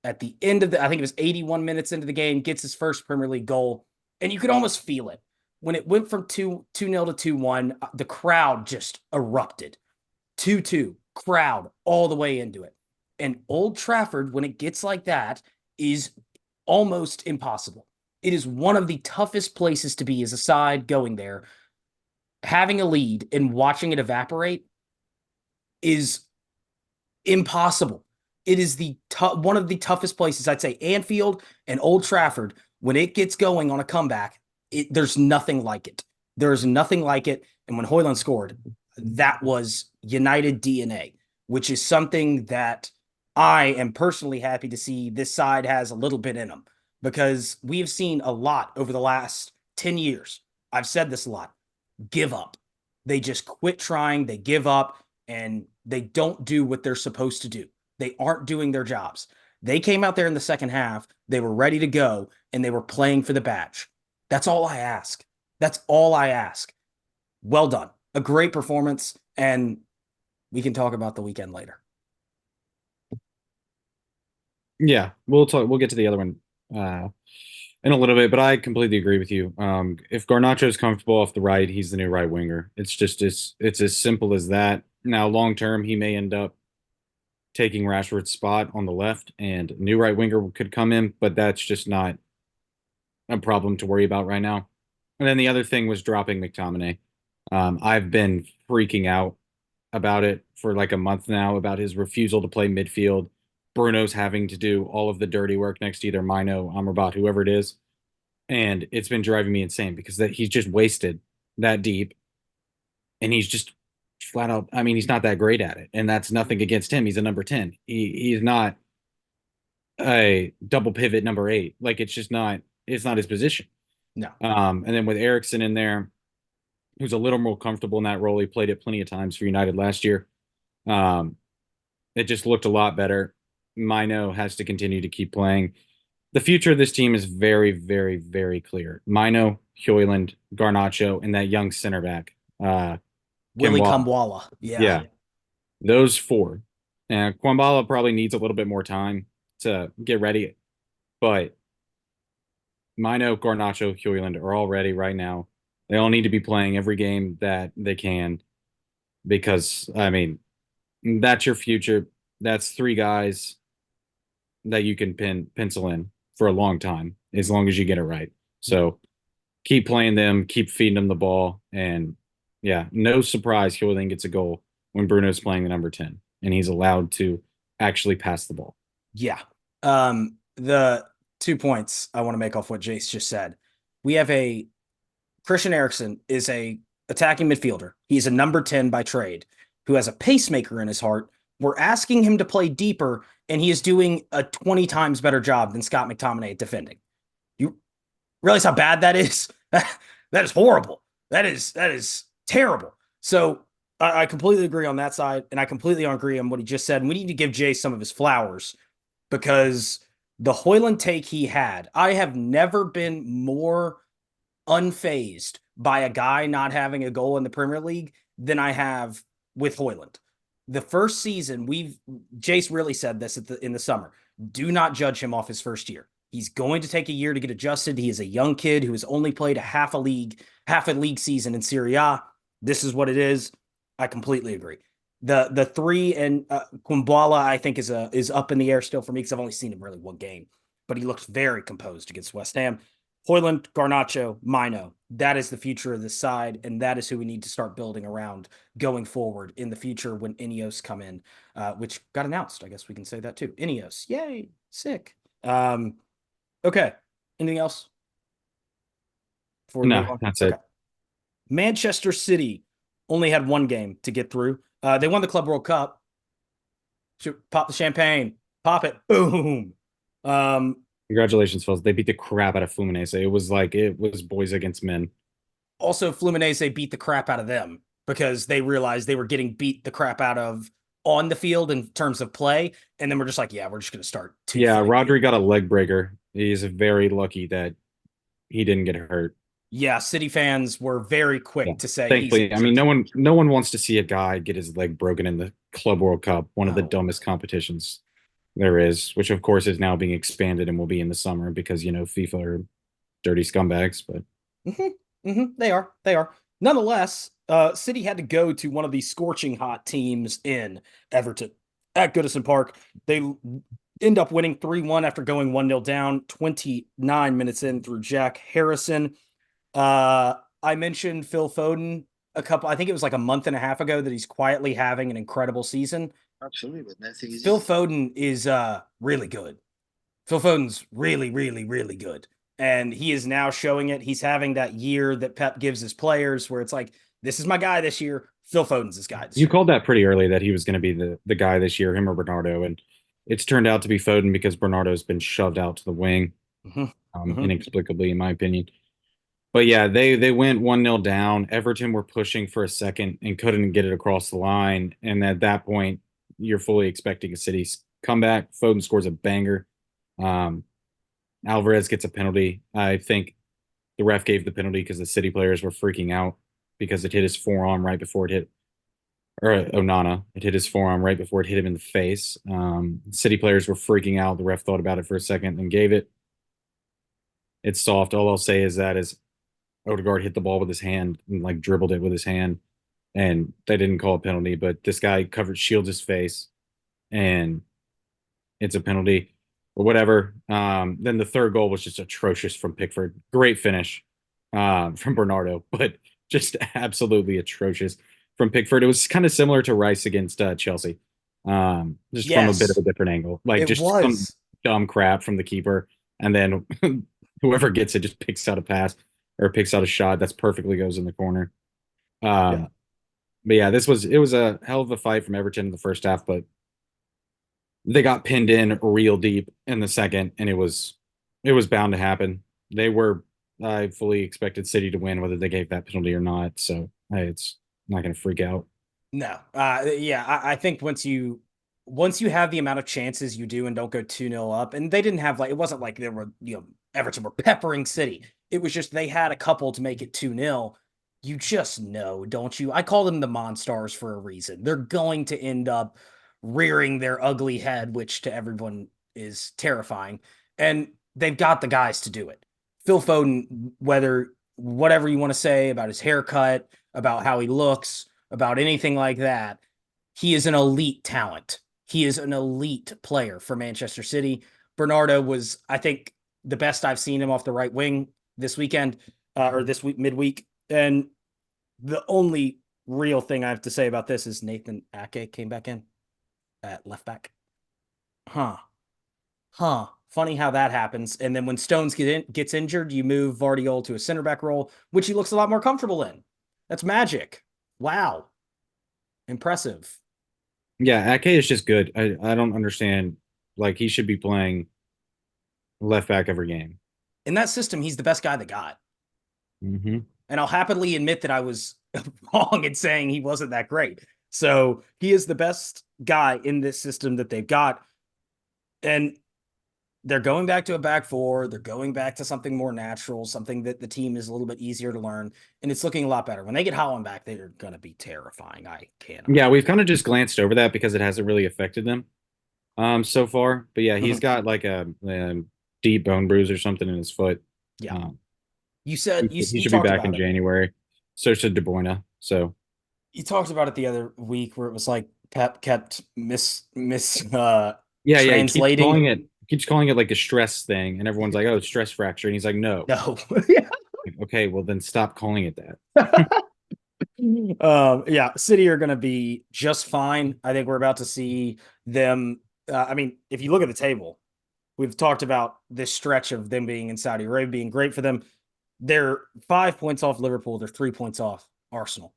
A: at the end of I think it was 81 minutes into the game, gets his first Premier League goal. And you could almost feel it. When it went from 2-0 to 2-1, the crowd just erupted. 2-2, crowd all the way into it. And Old Trafford, when it gets like that, is almost impossible. It is one of the toughest places to be as a side going there. Having a lead and watching it evaporate is impossible. It is one of the toughest places. I'd say Anfield and Old Trafford, when it gets going on a comeback, there's nothing like it. There's nothing like it. And when Højlund scored, that was United DNA, which is something that I am personally happy to see this side has a little bit in them, because we have seen a lot over the last 10 years. I've said this a lot. Give up. They just quit trying. They give up and they don't do what they're supposed to do. They aren't doing their jobs. They came out there in the second half. They were ready to go and they were playing for the badge. That's all I ask. That's all I ask. Well done. a great performance, and we can talk about the weekend later.
B: Yeah, we'll talk. We'll get to the other one in a little bit, but I completely agree with you. If Garnacho's comfortable off the right, he's the new right winger. It's as simple as that. Now, long term, he may end up taking Rashford's spot on the left, and a new right winger could come in, but that's just not a problem to worry about right now. And then the other thing was dropping McTominay. I've been freaking out about it for like a month now about his refusal to play midfield. Bruno's having to do all of the dirty work next to either Mino, Amrabat, whoever it is. And it's been driving me insane because he's just wasted that deep and he's just flat out. I mean, he's not that great at it. And that's nothing against him. He's a number 10. He's not a double pivot number 8. Like it's not his position.
A: No.
B: And then with Ericsson in there, who's a little more comfortable in that role. He played it plenty of times for United last year. Um, it just looked a lot better. Mino has to continue to keep playing. The future of this team is very, very, very clear. Mino, Højlund, Garnacho, and that young center back,
A: Willie
B: Kimwa.
A: Kamwala.
B: Yeah, those four. And Kwambala probably needs a little bit more time to get ready, but Mino, Garnacho, Højlund are all ready right now. They all need to be playing every game that they can because, I mean, that's your future. That's 3 guys that you can pencil in for a long time as long as you get it right. So keep playing them, keep feeding them the ball, and yeah, no surprise Højlund gets a goal when Bruno's playing the number 10 and he's allowed to actually pass the ball.
A: Yeah. The 2 points I want to make off what Jace just said. We have Christian Eriksen is a attacking midfielder. He's a number 10 by trade who has a pacemaker in his heart. We're asking him to play deeper, and he is doing a 20 times better job than Scott McTominay at defending. You realize how bad that is? That is horrible. That is terrible. So I completely agree on that side, and I completely agree on what he just said. And we need to give Jay some of his flowers because the Højlund take he had, I have never been more unfazed by a guy not having a goal in the Premier League than I have with Højlund. The first season, Jace really said this in the summer. Do not judge him off his first year. He's going to take a year to get adjusted. He is a young kid who has only played half a league season in Serie A. This is what it is. I completely agree. The 3 and Kumbala, I think is up in the air still for me because I've only seen him really one game, but he looks very composed against West Ham. Højlund, Garnacho, Mino. That is the future of this side, and that is who we need to start building around going forward in the future when Ineos come in, which got announced. I guess we can say that too. Ineos, yay, sick. Okay, anything else?
B: No, that's it.
A: Manchester City only had one game to get through. They won the Club World Cup. Should pop the champagne, pop it, boom.
B: Congratulations, fellas. They beat the crap out of Fluminense. It was boys against men.
A: Also, Fluminense beat the crap out of them because they realized they were getting beat the crap out of on the field in terms of play. And then we're just like, yeah, we're just going to start.
B: Yeah, Rodri got a leg breaker. He's very lucky that he didn't get hurt.
A: Yeah, City fans were very quick to say.
B: Thankfully, I mean, no one wants to see a guy get his leg broken in the Club World Cup, one of the dumbest competitions there is, which of course is now being expanded and will be in the summer because FIFA are dirty scumbags. But
A: they are. Nonetheless, City had to go to one of these scorching hot teams in Everton at Goodison Park. They end up winning 3-1 after going 1-0 down 29 minutes in through Jack Harrison. I mentioned Phil Foden I think it was like a month and a half ago that he's quietly having an incredible season.
C: Absolutely.
A: Phil Foden is really good. Phil Foden's really, really, really good. And he is now showing it. He's having that year that Pep gives his players where it's like, this is my guy this year. Phil Foden's his guy this year.
B: You called that pretty early that he was going to be the guy this year, him or Bernardo. And it's turned out to be Foden because Bernardo's been shoved out to the wing inexplicably, in my opinion. But yeah, they went 1-0 down. Everton were pushing for a second and couldn't get it across the line. And at that point, you're fully expecting a City comeback. Foden scores a banger. Alvarez gets a penalty. I think the ref gave the penalty because the City players were freaking out. because it hit his forearm right before it hit, or Onana. It hit his forearm right before it hit him in the face. City players were freaking out. The ref thought about it for a second and gave it. It's soft. All I'll say is that is Odegaard hit the ball with his hand and like dribbled it with his hand, and they didn't call a penalty. But this guy covered shields his face, and it's a penalty or whatever. Then the third goal was just atrocious from Pickford. Great finish from Bernardo, but just absolutely atrocious from Pickford. It was kind of similar to Rice against Chelsea, just from a bit of
A: Yes,
B: a different angle, like
A: it
B: just some
A: was.
B: dumb crap from the keeper, and then whoever gets it just picks out a pass or picks out a shot that's perfectly goes in the corner.
A: Yeah.
B: Um, but yeah, it was a hell of a fight from Everton in the first half, but they got pinned in real deep in the second, and it was bound to happen. They were I fully expected City to win, whether they gave that penalty or not. So it's not going to freak out.
A: No. Yeah, I think once you have the amount of chances you do and don't go 2-0 up, and they didn't have like it wasn't like there were, Everton were peppering City. It was just they had a couple to make it 2-0. You just know, don't you? I call them the Monstars for a reason. They're going to end up rearing their ugly head, which to everyone is terrifying. And they've got the guys to do it. Phil Foden, whatever you want to say about his haircut, about how he looks, about anything like that, he is an elite talent. He is an elite player for Manchester City. Bernardo was, I think, the best I've seen him off the right wing this weekend, or this week, midweek. And the only real thing I have to say about this is Nathan Ake came back in at left back. Huh. Huh. Funny how that happens. And then when Stones gets injured, you move Vardiol to a center back role, which he looks a lot more comfortable in. That's magic. Wow. Impressive.
B: Yeah, Ake is just good. I don't understand. Like he should be playing left back every game.
A: In that system, he's the best guy they got.
B: Hmm.
A: And I'll happily admit that I was wrong in saying he wasn't that great. So he is the best guy in this system that they've got. And they're going back to a back four. They're going back to something more natural, something that the team is a little bit easier to learn. And it's looking a lot better. When they get Holland back, they're going to be terrifying. I cannot
B: Yeah, we've
A: wait.
B: kind of just glanced over that because it hasn't really affected them so far. But yeah, he's
A: Mhm.
B: got like a deep bone bruise or something in his foot.
A: Yeah.
B: Um,
A: You
B: he,
A: said
B: he
A: you
B: should be
A: talked
B: back
A: about
B: in
A: it.
B: January. So should De Bruyne. So
A: You talked about it the other week where it was like Pep kept mis
B: yeah, he
A: translating.
B: keeps calling it like a stress thing, and everyone's like, "Oh, stress fracture," and he's like, "No."
A: No.
B: Like, okay, well then stop calling it that.
A: Yeah, City are going to be just fine. I think we're about to see them. I mean, if you look at the table, we've talked about this stretch of them being in Saudi Arabia being great for them. They're 5 points off Liverpool. They're 3 points off Arsenal,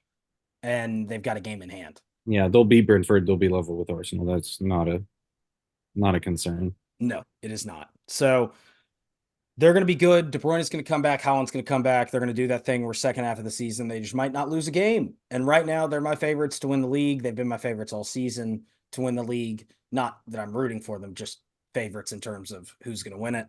A: and they've got a game in hand.
B: Yeah, they'll be Brentford. They'll be level with Arsenal. That's not a concern.
A: No, it is not. So they're going to be good. De Bruyne is going to come back. Holland's going to come back. They're going to do that thing where second half of the season they just might not lose a game. And right now they're my favorites to win the league. They've been my favorites all season to win the league. Not that I'm rooting for them, just favorites in terms of who's going to win it.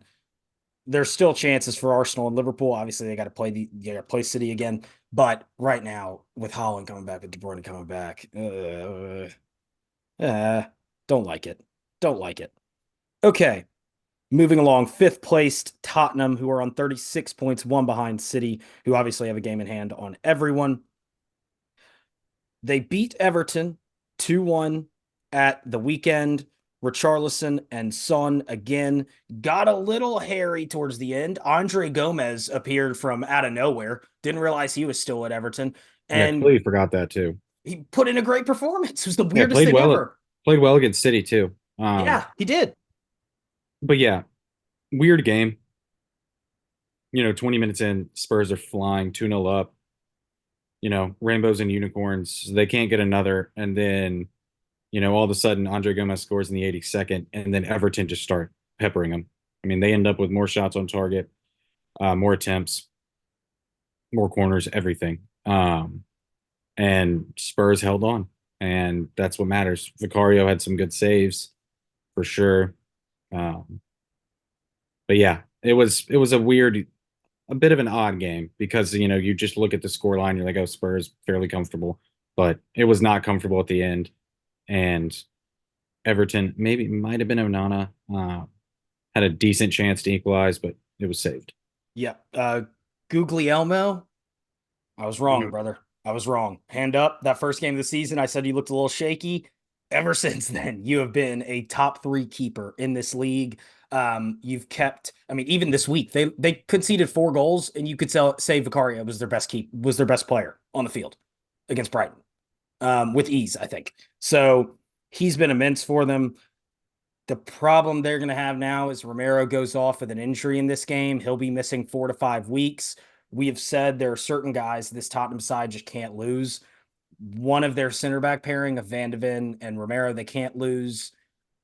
A: There's still chances for Arsenal and Liverpool. Obviously, they got to play City again. But right now, with Holland coming back, with De Bruyne coming back, uh, don't like it. Don't like it. Okay, moving along, fifth placed Tottenham, who are on 36 points, one behind City, who obviously have a game in hand on everyone. They beat Everton 2-1 at the weekend. Richarlison and Son again got a little hairy towards the end. Andre Gomez appeared from out of nowhere. Didn't realize he was still at Everton.
B: Yeah, I
A: And
B: completely forgot that too.
A: he put in a great performance. It was the
B: Yeah,
A: weirdest thing ever.
B: played well against City too.
A: Yeah, he did.
B: But yeah, weird game. 20 minutes in, Spurs are flying 2-0 up. Rainbows and unicorns. They can't get another. And then, all of a sudden, Andre Gomez scores in the 82nd, and then Everton just start peppering them. I mean, they end up with more shots on target, more attempts, more corners, everything. And Spurs held on, and that's what matters. Vicario had some good saves for sure. Um, but yeah, it was a weird. a bit of an odd game because you just look at the score line, you're like, oh, Spurs fairly comfortable, but it was not comfortable at the end. And Everton maybe might have been Onana had a decent chance to equalize, but it was saved.
A: Yeah. Guglielmo, I was wrong,
B: Mhm.
A: brother. I was wrong. Hand up. That first game of the season, I said you looked a little shaky. Ever since then, you have been a top three keeper in this league. You've kept, I mean, even this week, they conceded 4 goals, and you could say Vicaria was their best player on the field against Brighton. With ease, I think. So he's been immense for them. The problem they're going to have now is Romero goes off with an injury in this game. He'll be missing 4 to 5 weeks. We have said there are certain guys this Tottenham side just can't lose. One of their center back pairing of Van de Ven and Romero, they can't lose.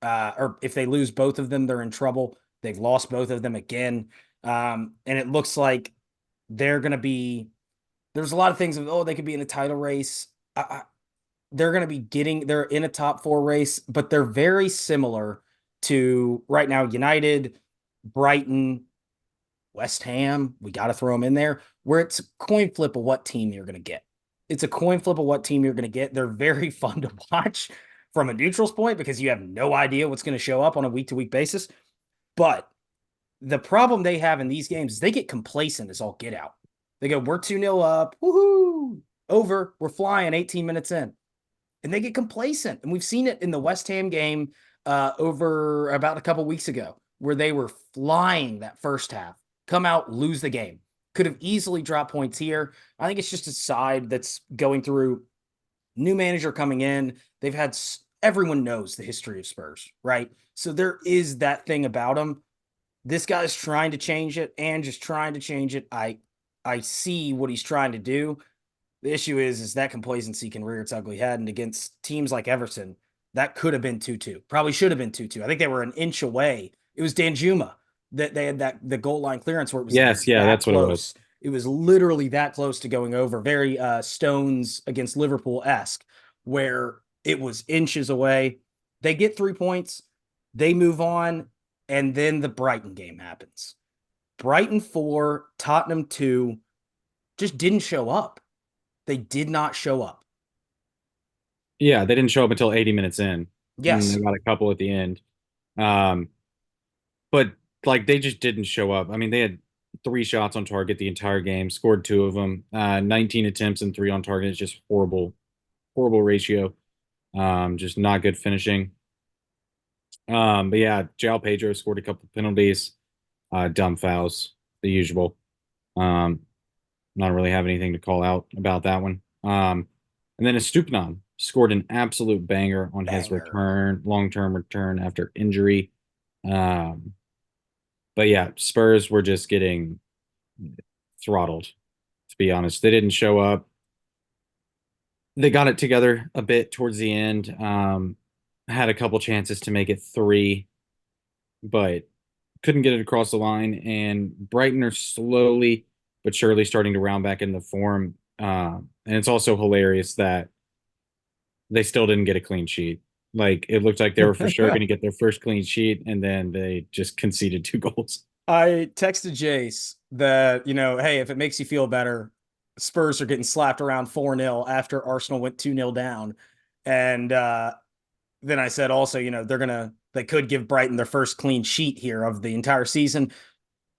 A: Or if they lose both of them, they're in trouble. They've lost both of them again. And it looks like they're going to be, there's a lot of things of, oh, they could be in a title race. They're going to be they're in a top four race, but they're very similar to right now United, Brighton, West Ham. We got to throw them in there where it's a coin flip of what team you're going to get. It's a coin flip of what team you're going to get. They're very fun to watch from a neutral's point because you have no idea what's going to show up on a week to week basis. But the problem they have in these games is they get complacent as all get out. They go, we're 2-0 up. Woohoo. Over. We're flying 18 minutes in, and they get complacent. And we've seen it in the West Ham game over about a couple weeks ago, where they were flying that first half, come out, lose the game. Could have easily dropped points here. I think it's just a side that's going through new manager coming in. They've had everyone knows the history of Spurs, right? So there is that thing about them. This guy's trying to change it and just trying to change it. I see what he's trying to do. The issue is that complacency can rear its ugly head. And against teams like Everton, that could have been 2-2. Probably should have been 2-2. I think they were an inch away. It was Danjuma that they had the goal line clearance where it was
B: Yes, yeah,
A: that
B: that's what it was.
A: close. It was literally that close to going over. Very Stones against Liverpool-esque, where it was inches away. They get 3 points. They move on. And then the Brighton game happens. Brighton 4, Tottenham 2, just didn't show up. They did not show up.
B: Yeah, they didn't show up until 80 minutes in, and they
A: Yes.
B: got a couple at the end. Um, but like they just didn't show up. I mean, they had 3 shots on target the entire game, scored 2 of them, 19 attempts and 3 on target. It's just horrible, horrible ratio. Just not good finishing. But yeah, João Pedro scored a couple penalties, dumb fouls, the usual. Um, not really have anything to call out about that one. And then Estupiñán scored an absolute banger on his
A: Banger.
B: return, long-term return after injury. Um, but yeah, Spurs were just getting throttled, to be honest. They didn't show up. They got it together a bit towards the end. Had a couple chances to make it 3, but couldn't get it across the line. And Brighton are slowly but surely starting to round back into form. And it's also hilarious that they still didn't get a clean sheet. Like it looked like they were for sure going to get their first clean sheet, and then they just conceded 2 goals.
A: I texted Jace that, hey, if it makes you feel better, Spurs are getting slapped around 4-0 after Arsenal went 2-0 down. And then I said also, they could give Brighton their first clean sheet here of the entire season.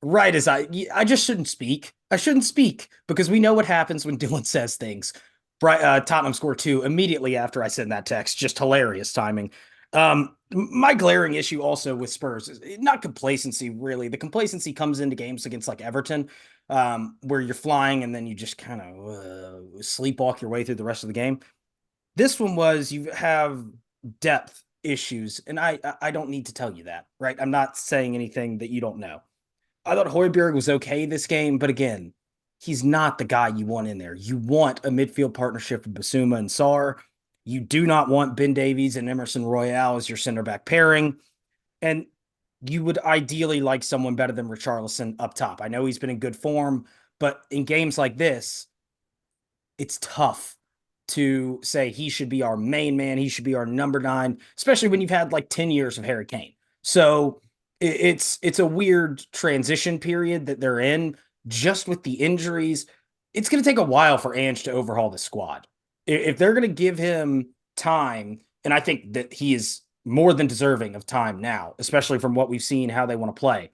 A: Right as I just shouldn't speak. I shouldn't speak because we know what happens when Dylan says things. Tottenham scored 2 immediately after I sent that text. Just hilarious timing. My glaring issue also with Spurs is not complacency, really. The complacency comes into games against like Everton, where you're flying and then you just kind of sleepwalk your way through the rest of the game. This one was you have depth issues, and I don't need to tell you that, right? I'm not saying anything that you don't know. I thought Højbjerg was okay this game, but again, he's not the guy you want in there. You want a midfield partnership with Basuma and Sarr. You do not want Ben Davies and Emerson Royale as your center back pairing. And you would ideally like someone better than Richarlison up top. I know he's been in good form, but in games like this, it's tough to say he should be our main man. He should be our number 9, especially when you've had like 10 years of Harry Kane. So it's a weird transition period that they're in, just with the injuries, it's going to take a while for Ange to overhaul the squad. If they're going to give him time, and I think that he is more than deserving of time now, especially from what we've seen how they want to play.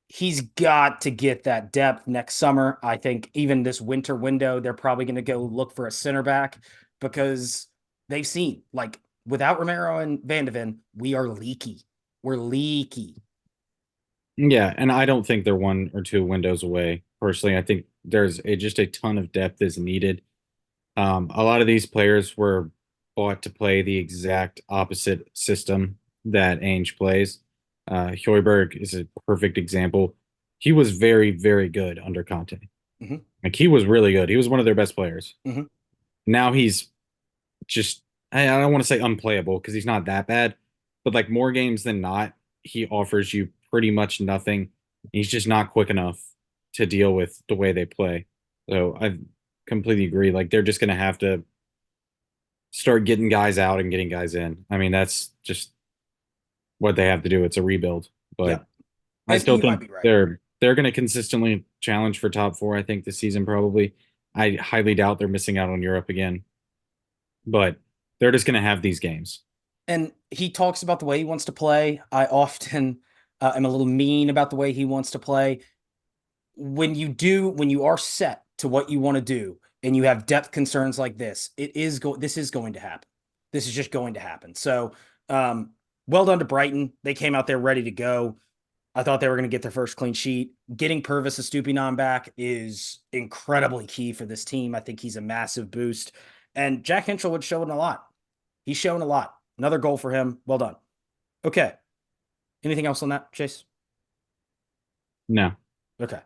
A: He's got to get that depth next summer. I think even this winter window, they're probably going to go look for a center back because they've seen like without Romero and Van de Ven, we are leaky. We're leaky.
B: Yeah, and I don't think they're one or two windows away. Personally, I think just a ton of depth is needed. A lot of these players were bought to play the exact opposite system that Ainge plays. Højbjerg is a perfect example. He was very, very good under Conte.
A: Mm-hmm.
B: Like he was really good. He was one of their best players.
A: Mm-hmm.
B: Now he's just I don't want to say unplayable because he's not that bad, but like more games than not, he offers you pretty much nothing. He's just not quick enough to deal with the way they play. So I completely agree. Like they're just gonna have to start getting guys out and getting guys in. I mean, that's just what they have to do. It's a rebuild,
A: Yeah.
B: but I
A: And
B: still
A: you might
B: think
A: be right.
B: they're going to consistently challenge for top four. I think this season probably. I highly doubt they're missing out on Europe again, but they're just going to have these games.
A: And he talks about the way he wants to play. I often am a little mean about the way he wants to play. When you are set to what you want to do and you have depth concerns like this is going to happen. This is just going to happen. So, um, well done to Brighton. They came out there ready to go. I thought they were going to get their first clean sheet. Getting Purvis Estupiñán back is incredibly key for this team. I think he's a massive boost. And Jack Hinchelwood's showing a lot. He's showing a lot. Another goal for him. Well done. Okay. Anything else on that, Chase?
B: No,
A: Okay.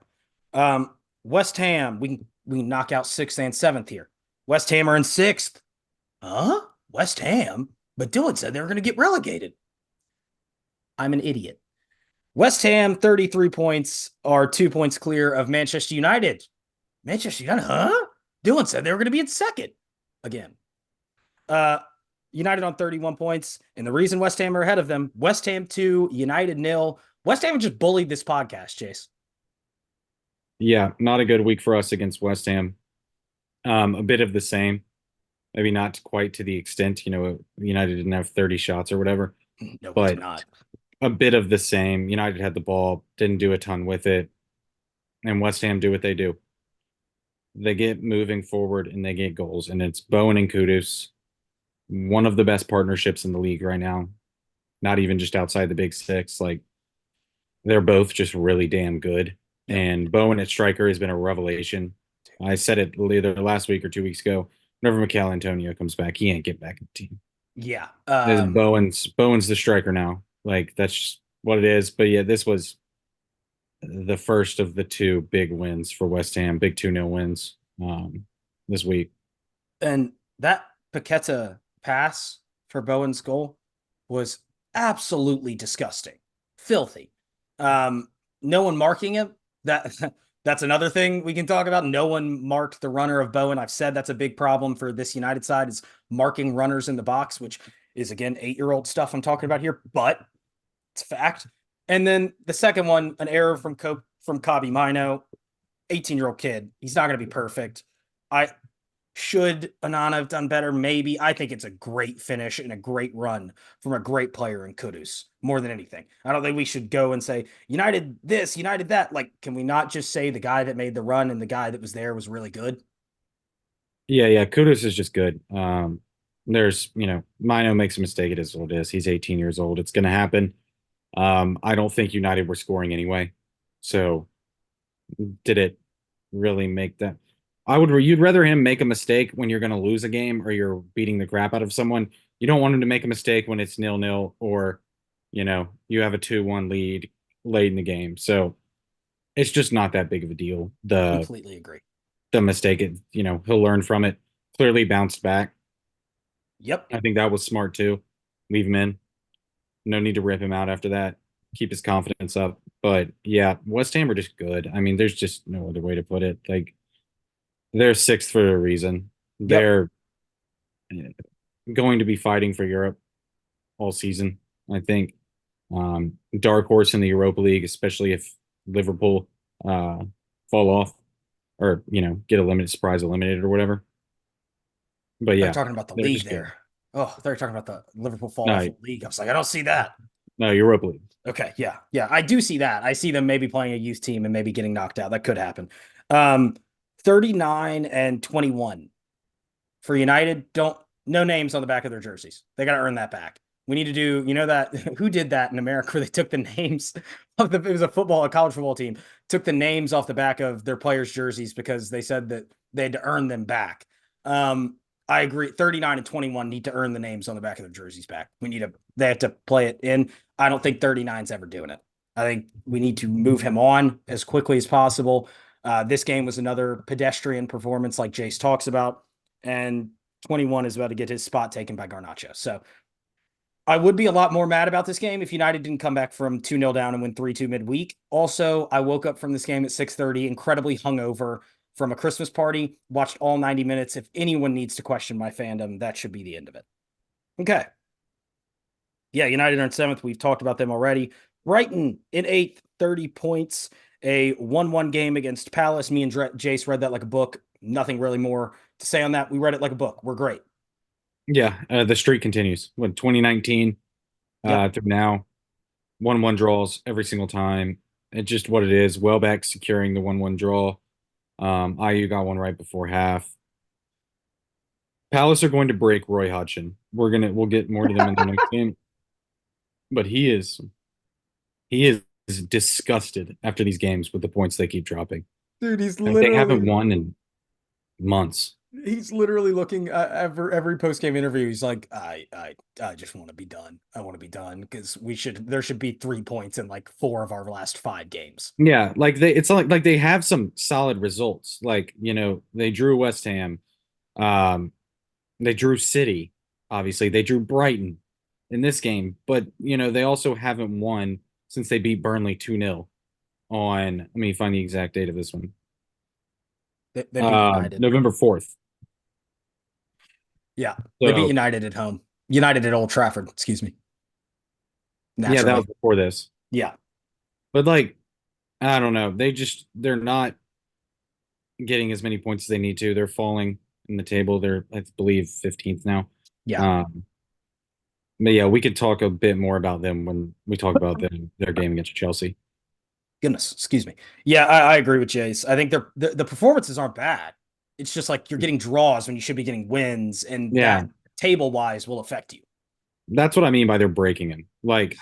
A: West Ham, we can knock out sixth and seventh here. West Ham are in sixth. Huh? West Ham? But Dylan said they were going to get relegated. I'm an idiot. West Ham, 33 points, are 2 points clear of Manchester United. Manchester United, huh? Dylan said they were going to be in second again. United on 31 points. And the reason West Ham are ahead of them, West Ham 2, United nil. West Ham just bullied this podcast, Chase.
B: yeah, not a good week for us against West Ham. A bit of the same, maybe not quite to the extent, United didn't have 30 shots or whatever,
A: No, we did
B: but
A: not.
B: a bit of the same. United had the ball, didn't do a ton with it, and West Ham do what they do. They get moving forward and they get goals, and it's Bowen and Kudus, one of the best partnerships in the league right now. Not even just outside the big six. Like they're both just really damn good.
A: Yep.
B: And Bowen at striker has been a revelation. I said it either last week or 2 weeks ago. Whenever Mikel Antonio comes back, he ain't get back in the team.
A: Yeah.
B: This Bowen's the striker now. Like that's just what it is. But yeah, this was the first of the two big wins for West Ham, big 2-0 wins this week.
A: And that Paqueta pass for Bowen's goal was absolutely disgusting, filthy. No one marking him. That's another thing we can talk about. No one marked the runner of Bowen. I've said that's a big problem for this United side is marking runners in the box, which is again 8-year-old stuff I'm talking about here, but it's fact. And then the second one, an error from Kobbie Mainoo, 18-year-old kid. He's not going to be perfect. I should Anana have done better? Maybe. I think it's a great finish and a great run from a great player in Kudus, more than anything. I don't think we should go and say, United this, United that. Like, can we not just say the guy that made the run and the guy that was there was really good?
B: Yeah. Kudus is just good. There's, Mino makes a mistake. It is what it is. He's 18 years old. It's going to happen. I don't think United were scoring anyway. So did it really make that? You'd rather him make a mistake when you're going to lose a game or you're beating the crap out of someone. You don't want him to make a mistake when it's 0-0 or, you have a 2-1 lead late in the game. So it's just not that big of a deal.
A: Completely agree.
B: The mistake, he'll learn from it. Clearly bounced back.
A: Yep.
B: I think that was smart too. Leave him in. No need to rip him out after that. Keep his confidence up. But yeah, West Ham are just good. I mean, there's just no other way to put it. Like they're sixth for a reason.
A: Yep.
B: They're going to be fighting for Europe all season, I think. Dark horse in the Europa League, especially if Liverpool fall off or get surprise eliminated or whatever. But
A: They're
B: yeah,
A: talking about the
B: they're
A: league
B: just good.
A: there. Oh, they're talking about the Liverpool fall off
B: No,
A: the league. I was like, I don't see that.
B: no, Europa League.
A: Okay, yeah, yeah, I do see that. I see them maybe playing a youth team and maybe getting knocked out. That could happen. 39 and 21 for United. Don't no names on the back of their jerseys. They got to earn that back. We need to do, that who did that in America where they took the names of it was a college football team, took the names off the back of their players' jerseys because they said that they had to earn them back. I agree. 39 and 21 need to earn the names on the back of their jerseys back. They have to play it in. I don't think 39's ever doing it. I think we need to move him on as quickly as possible. This game was another pedestrian performance, like Jace talks about, and 21 is about to get his spot taken by Garnacho. So I would be a lot more mad about this game if United didn't come back from 2-0 down and win 3-2 midweek. Also, I woke up from this game at 6:30, incredibly hungover from a Christmas party, watched all 90 minutes. If anyone needs to question my fandom, that should be the end of it. Okay. Yeah, United are in 7th. We've talked about them already. Brighton in 8th, 30 points. A 1-1 game against Palace. Me and Jace read that like a book. Nothing really more to say on that. We read it like a book. We're great.
B: Yeah, the streak continues. When 2019
A: Yep.
B: through now, 1-1 draws every single time. It's just what it is. Welbeck securing the 1-1 draw. IU got one right before half. Palace are going to break Roy Hodgson. We'll get more to them in the next game. But he is disgusted after these games with the points they keep dropping.
A: Dude,
B: Like, they haven't won in months.
A: he's literally looking at every post game interview. He's like, I just want to be done. I want to be done because there should be 3 points in like 4 of our last 5 games.
B: Yeah, it's like they have some solid results. Like, they drew West Ham, um, they drew City, obviously. They drew Brighton in this game, but they also haven't won since they beat Burnley 2-0 on, let me find the exact date of this one.
A: They beat United.
B: November 4th.
A: Yeah, they beat
B: So,
A: United at home. United at Old Trafford, excuse me.
B: yeah, that
A: Naturally.
B: was before this.
A: Yeah.
B: But like, I don't know. They're not getting as many points as they need to. They're falling in the table. They're, I believe, 15th now.
A: Yeah.
B: But yeah, we could talk a bit more about them when we talk about their game against Chelsea.
A: Goodness, excuse me. Yeah, I agree with Jace. I think the performances aren't bad. It's just like you're getting draws when you should be getting wins, and
B: Yeah,
A: that table wise will affect you.
B: that's what I mean by they're breaking him. Like,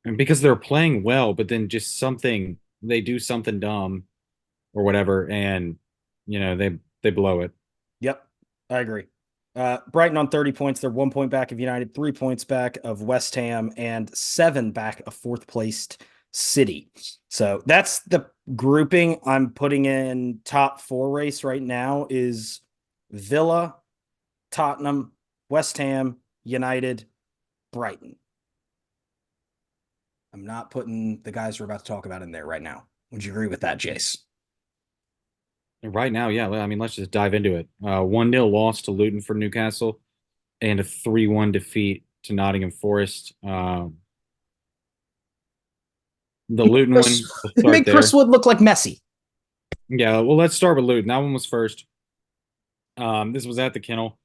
B: and because they're playing well, but then just they do something dumb or whatever, and they blow it.
A: Yep, I agree. Brighton on 30 points. They're 1 point back of United, 3 points back of West Ham, and 7 back of fourth placed City. So that's the grouping I'm putting in top 4 race right now is Villa, Tottenham, West Ham, United, Brighton. I'm not putting the guys we're about to talk about in there right now. Would you agree with that, Jace?
B: Right now, yeah. I mean, let's just dive into it. 1-0 loss to Luton for Newcastle, and a 3-1 defeat to Nottingham Forest. The Luton one, we'll start
A: Make Chris
B: there.
A: Wood look like Messi.
B: Yeah, well, let's start with Luton. That one was first. This was at the Kennel,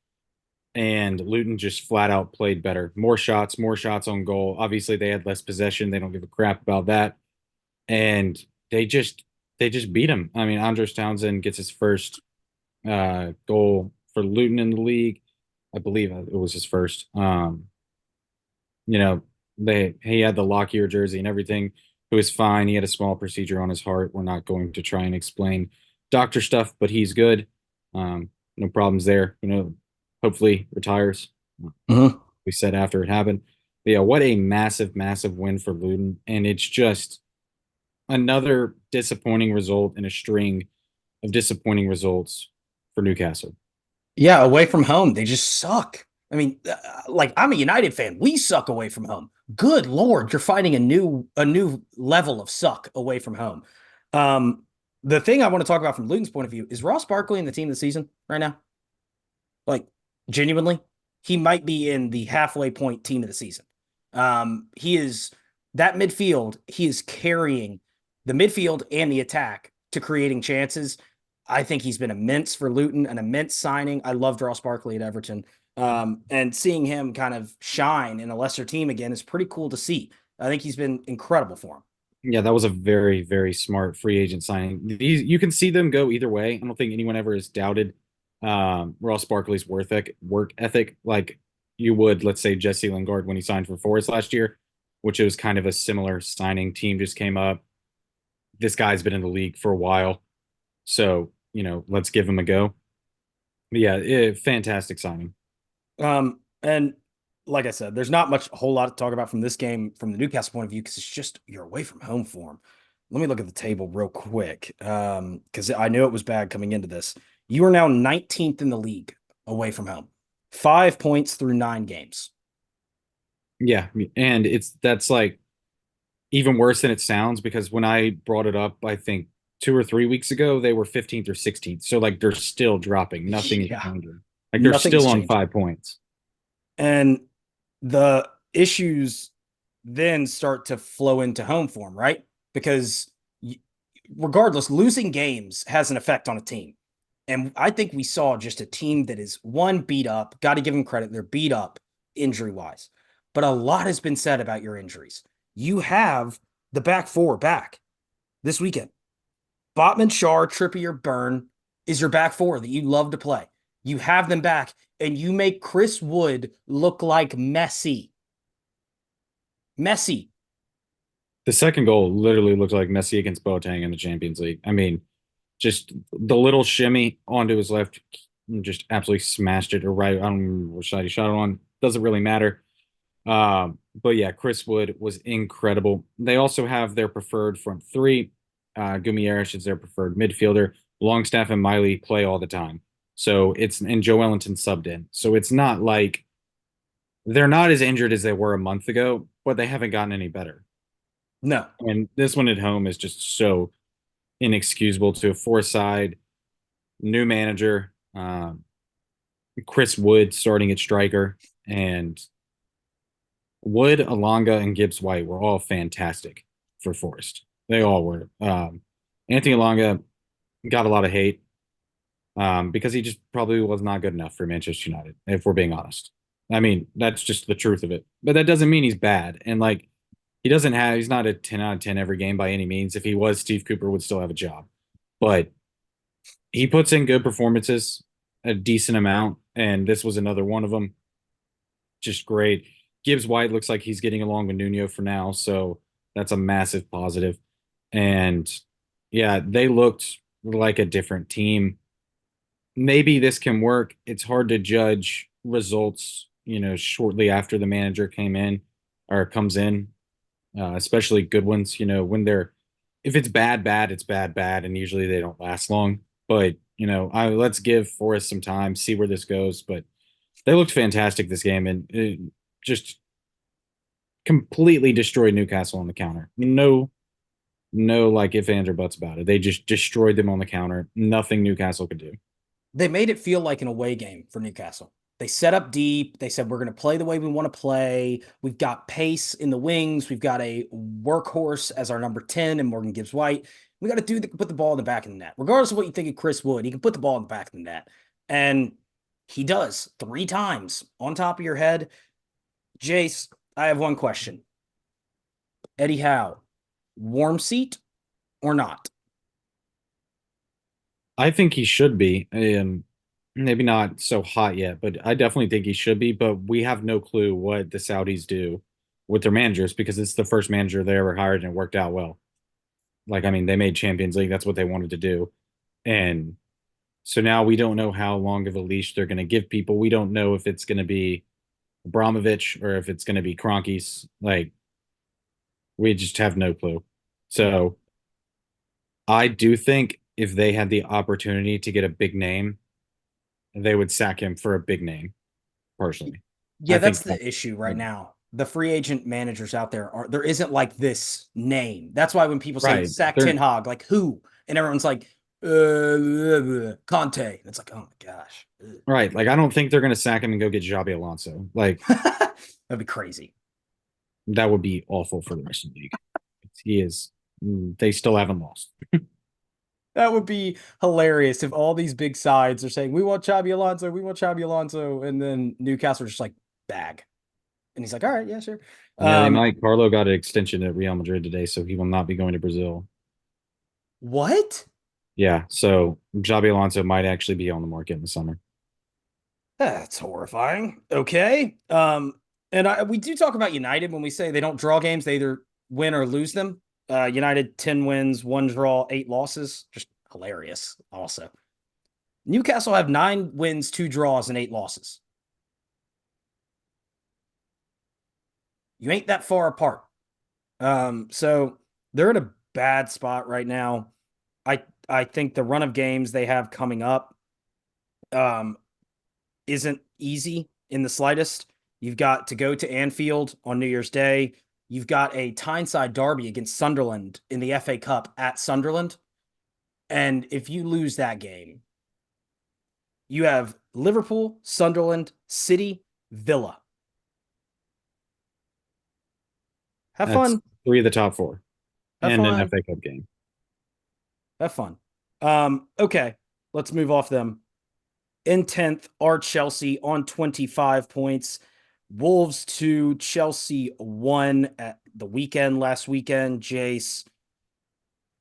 B: and Luton just flat out played better. More shots on goal. Obviously, they had less possession. They don't give a crap about that, and they just beat him. I mean, Andros Townsend gets his first goal for Luton in the league. I believe it was his first. You know, he had the Lockyer jersey and everything. It was fine. He had a small procedure on his heart. We're not going to try and explain doctor stuff, but he's good. No problems there. Hopefully retires.
A: Mm-hmm.
B: We said after it happened. But yeah, what a massive, massive win for Luton. And it's just another disappointing result in a string of disappointing results for Newcastle.
A: Yeah, away from home, they just suck. I mean, like I'm a United fan. We suck away from home. Good Lord, you're finding a new level of suck away from home. The thing I want to talk about from Luton's point of view is Ross Barkley in the team of the season right now. Like genuinely, he might be in the halfway point team of the season. He is that midfield. He is carrying the midfield and the attack to creating chances. I think he's been immense for Luton, an immense signing. I loved Ross Barkley at Everton. And seeing him kind of shine in a lesser team again is pretty cool to see. I think he's been incredible for him.
B: Yeah, that was a very, very smart free agent signing. These you can see them go either way. I don't think anyone ever has doubted Ross Barkley's work ethic like you would, let's say, Jesse Lingard when he signed for Forest last year, which was kind of a similar signing. Team just came up. This guy's been in the league for a while, so let's give him a go. But yeah, fantastic signing.
A: And like I said, there's not much a whole lot to talk about from this game from the Newcastle point of view because it's just you're away from home form. Let me look at the table real quick. Because I knew it was bad coming into this. You are now 19th in the league away from home. 5 points through 9 games.
B: Yeah, and that's like even worse than it sounds because when I brought it up, I think 2 or 3 weeks ago, they were 15th or 16th. So like they're still dropping. Nothing is
A: Yeah.
B: changing. Like they're
A: Nothing's
B: still on
A: changed.
B: 5 points.
A: And the issues then start to flow into home form, right? Because regardless, losing games has an effect on a team. And I think we saw just a team that is one beat up. Got to give them credit. They're beat up injury wise. But a lot has been said about your injuries. You have the back four back this weekend. Botman, Shar, Trippier, Burn is your back four that you love to play. You have them back, and you make Chris Wood look like Messi. Messi.
B: The second goal literally looked like Messi against Boateng in the Champions League. I mean, just the little shimmy onto his left, just absolutely smashed it or right. I don't remember which side he shot it on. Doesn't really matter. But yeah, Chris Wood was incredible. They also have their preferred front three. Guimaraes is their preferred midfielder. Longstaff and Miley play all the time. So and Joe Ellington subbed in. So it's not like they're not as injured as they were a month ago, but they haven't gotten any better.
A: No.
B: And this one at home is just so inexcusable to a four-side new manager, Chris Wood starting at striker, and Wood, Alanga, and Gibbs White were all fantastic for Forest. They all were. Anthony Alanga got a lot of hate because he just probably was not good enough for Manchester United, if we're being honest. I mean, that's just the truth of it. But that doesn't mean he's bad. And like, he's not a 10 out of 10 every game by any means. If he was, Steve Cooper would still have a job. But he puts in good performances, a decent amount, and this was another one of them. Just great. Gibbs White looks like he's getting along with Nuno for now, so that's a massive positive. And yeah, they looked like a different team. Maybe this can work. It's hard to judge results, shortly after the manager came in or comes in, especially good ones. When if it's bad, it's bad, and usually they don't last long. But let's give Forest some time, see where this goes. But they looked fantastic this game, and it just completely destroyed Newcastle on the counter. No, like if ands or buts about it. They just destroyed them on the counter. Nothing Newcastle could do.
A: They made it feel like an away game for Newcastle. They set up deep. They said, we're going to play the way we want to play. We've got pace in the wings. We've got a workhorse as our number 10 and Morgan Gibbs White. We got to put the ball in the back of the net. Regardless of what you think of Chris Wood, he can put the ball in the back of the net. And he does 3 times on top of your head. Jace, I have one question. Eddie Howe, warm seat or not?
B: I think he should be. Maybe not so hot yet, but I definitely think he should be. But we have no clue what the Saudis do with their managers because it's the first manager they ever hired and it worked out well. Like, I mean, they made Champions League. That's what they wanted to do. And so now we don't know how long of a leash they're going to give people. We don't know if it's going to be Abramovich or if it's going to be Kroenke's. Like, we just have no clue. So I do think if they had the opportunity to get a big name, they would sack him for a big name, personally.
A: Yeah,
B: I think
A: that's the issue right now. The free agent managers out there isn't like this name. That's why when people say
B: right.
A: sack
B: They're
A: Ten Hag, like who? And everyone's like, Conte. It's like, oh my gosh.
B: right. Like I don't think they're gonna sack him and go get Xabi Alonso. Like
A: That'd be crazy.
B: that would be awful for the rest of the league. He is they still haven't lost.
A: That would be hilarious if all these big sides are saying, we want Xabi Alonso, we want Xabi Alonso, and then Newcastle are just like, bag. And he's like, all right, yeah, sure.
B: Yeah, they
A: Um,
B: might. Carlo got an extension at Real Madrid today, so he will not be going to Brazil.
A: what?
B: Yeah, so Xabi Alonso might actually be on the market in the summer.
A: That's horrifying. Okay. We do talk about United when we say they don't draw games, they either win or lose them. United 10 wins, 1 draw, 8 losses. Just hilarious. Also, Newcastle have 9 wins, 2 draws, and 8 losses. You ain't that far apart. So they're in a bad spot right now. I think the run of games they have coming up um isn't easy in the slightest. You've got to go to Anfield on New Year's Day. You've got a Tyneside derby against Sunderland in the FA Cup at Sunderland. And if you lose that game, you have Liverpool, Sunderland, City, Villa. Have
B: That's
A: fun.
B: 3 of the top 4
A: Have
B: and an
A: fun.
B: FA Cup game.
A: Have fun. Okay, let's move off them. In 10th are Chelsea on 25 points. Wolves 2, Chelsea 1 at the weekend last weekend. Jace,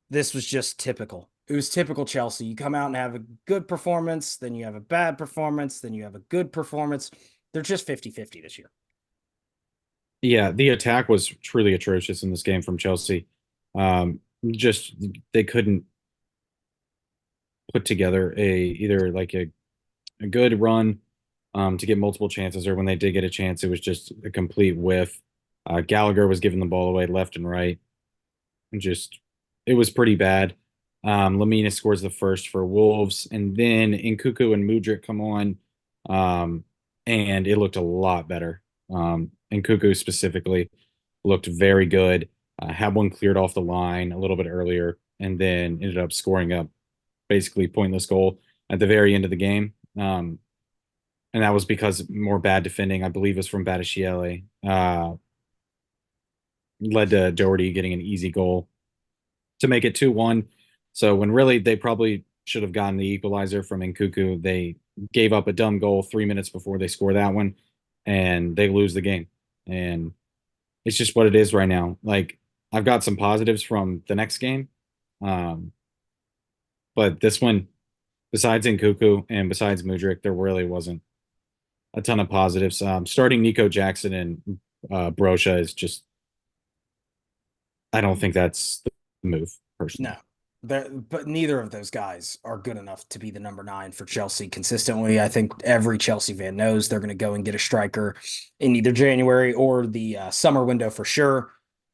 A: this was just typical. It was typical Chelsea. You come out and have a good performance, then you have a bad performance, then you have a good performance. They're just 50-50 this year.
B: Yeah, the attack was truly atrocious in this game from Chelsea. Just they couldn't put together either like a good run to get multiple chances, or when they did get a chance, it was just a complete whiff. Gallagher was giving the ball away left and right, and just it was pretty bad. Lamina scores the first for Wolves, and then Nkuku and Mudryk come on, and it looked a lot better. Nkuku specifically looked very good. Had one cleared off the line a little bit earlier, and then ended up scoring a basically pointless goal at the very end of the game. And that was because more bad defending, I believe, is from Badiashile, led to Doherty getting an easy goal to make it 2-1. So when really they probably should have gotten the equalizer from Nkuku, they gave up a dumb goal 3 minutes before they score that one, and they lose the game. And it's just what it is right now. Like, I've got some positives from the next game, um, but this one, besides Nkuku and besides Mudryk, there really wasn't a ton of positives. Starting Nico Jackson and Brocha is just, I don't think that's the move
A: No,
B: personally.
A: but neither of those guys are good enough to be the number 9 for Chelsea consistently. I think every Chelsea fan knows they're going to go and get a striker in either January or the summer window for sure.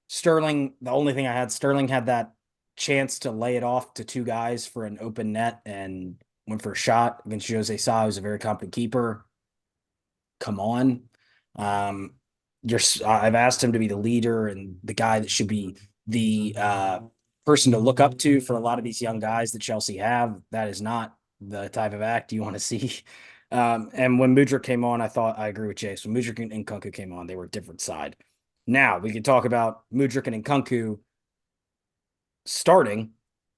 A: Sterling, the only thing I had, Sterling had that chance to lay it off to 2 guys for an open net and went for a shot against Jose Sa, who's a very competent keeper. Come on. Um, I've asked him to be the leader and the guy that should be the person to look up to for a lot of these young guys that Chelsea have. That is not the type of act you want to see. And when Mudryk came on, I thought I agree with Jace. When Mudryk and Nkunku came on, they were a different side. Now we can talk about Mudryk and Nkunku starting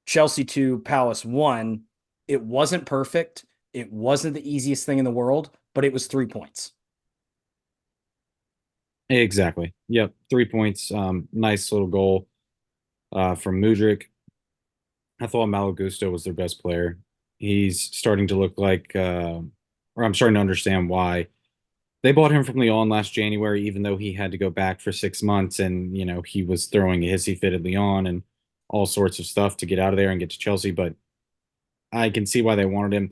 A: Chelsea 2, Palace 1. It wasn't perfect. It wasn't the easiest thing in the world, but it was 3 points.
B: Exactly. Yep. 3 points. Nice little goal from Mudryk. I thought Malo Gusto was their best player. He's starting to look like, or I'm starting to understand why they bought him from Lyon last January, even though he had to go back for 6 months, and he was throwing a hissy fit at Lyon and all sorts of stuff to get out of there and get to Chelsea. But I can see why they wanted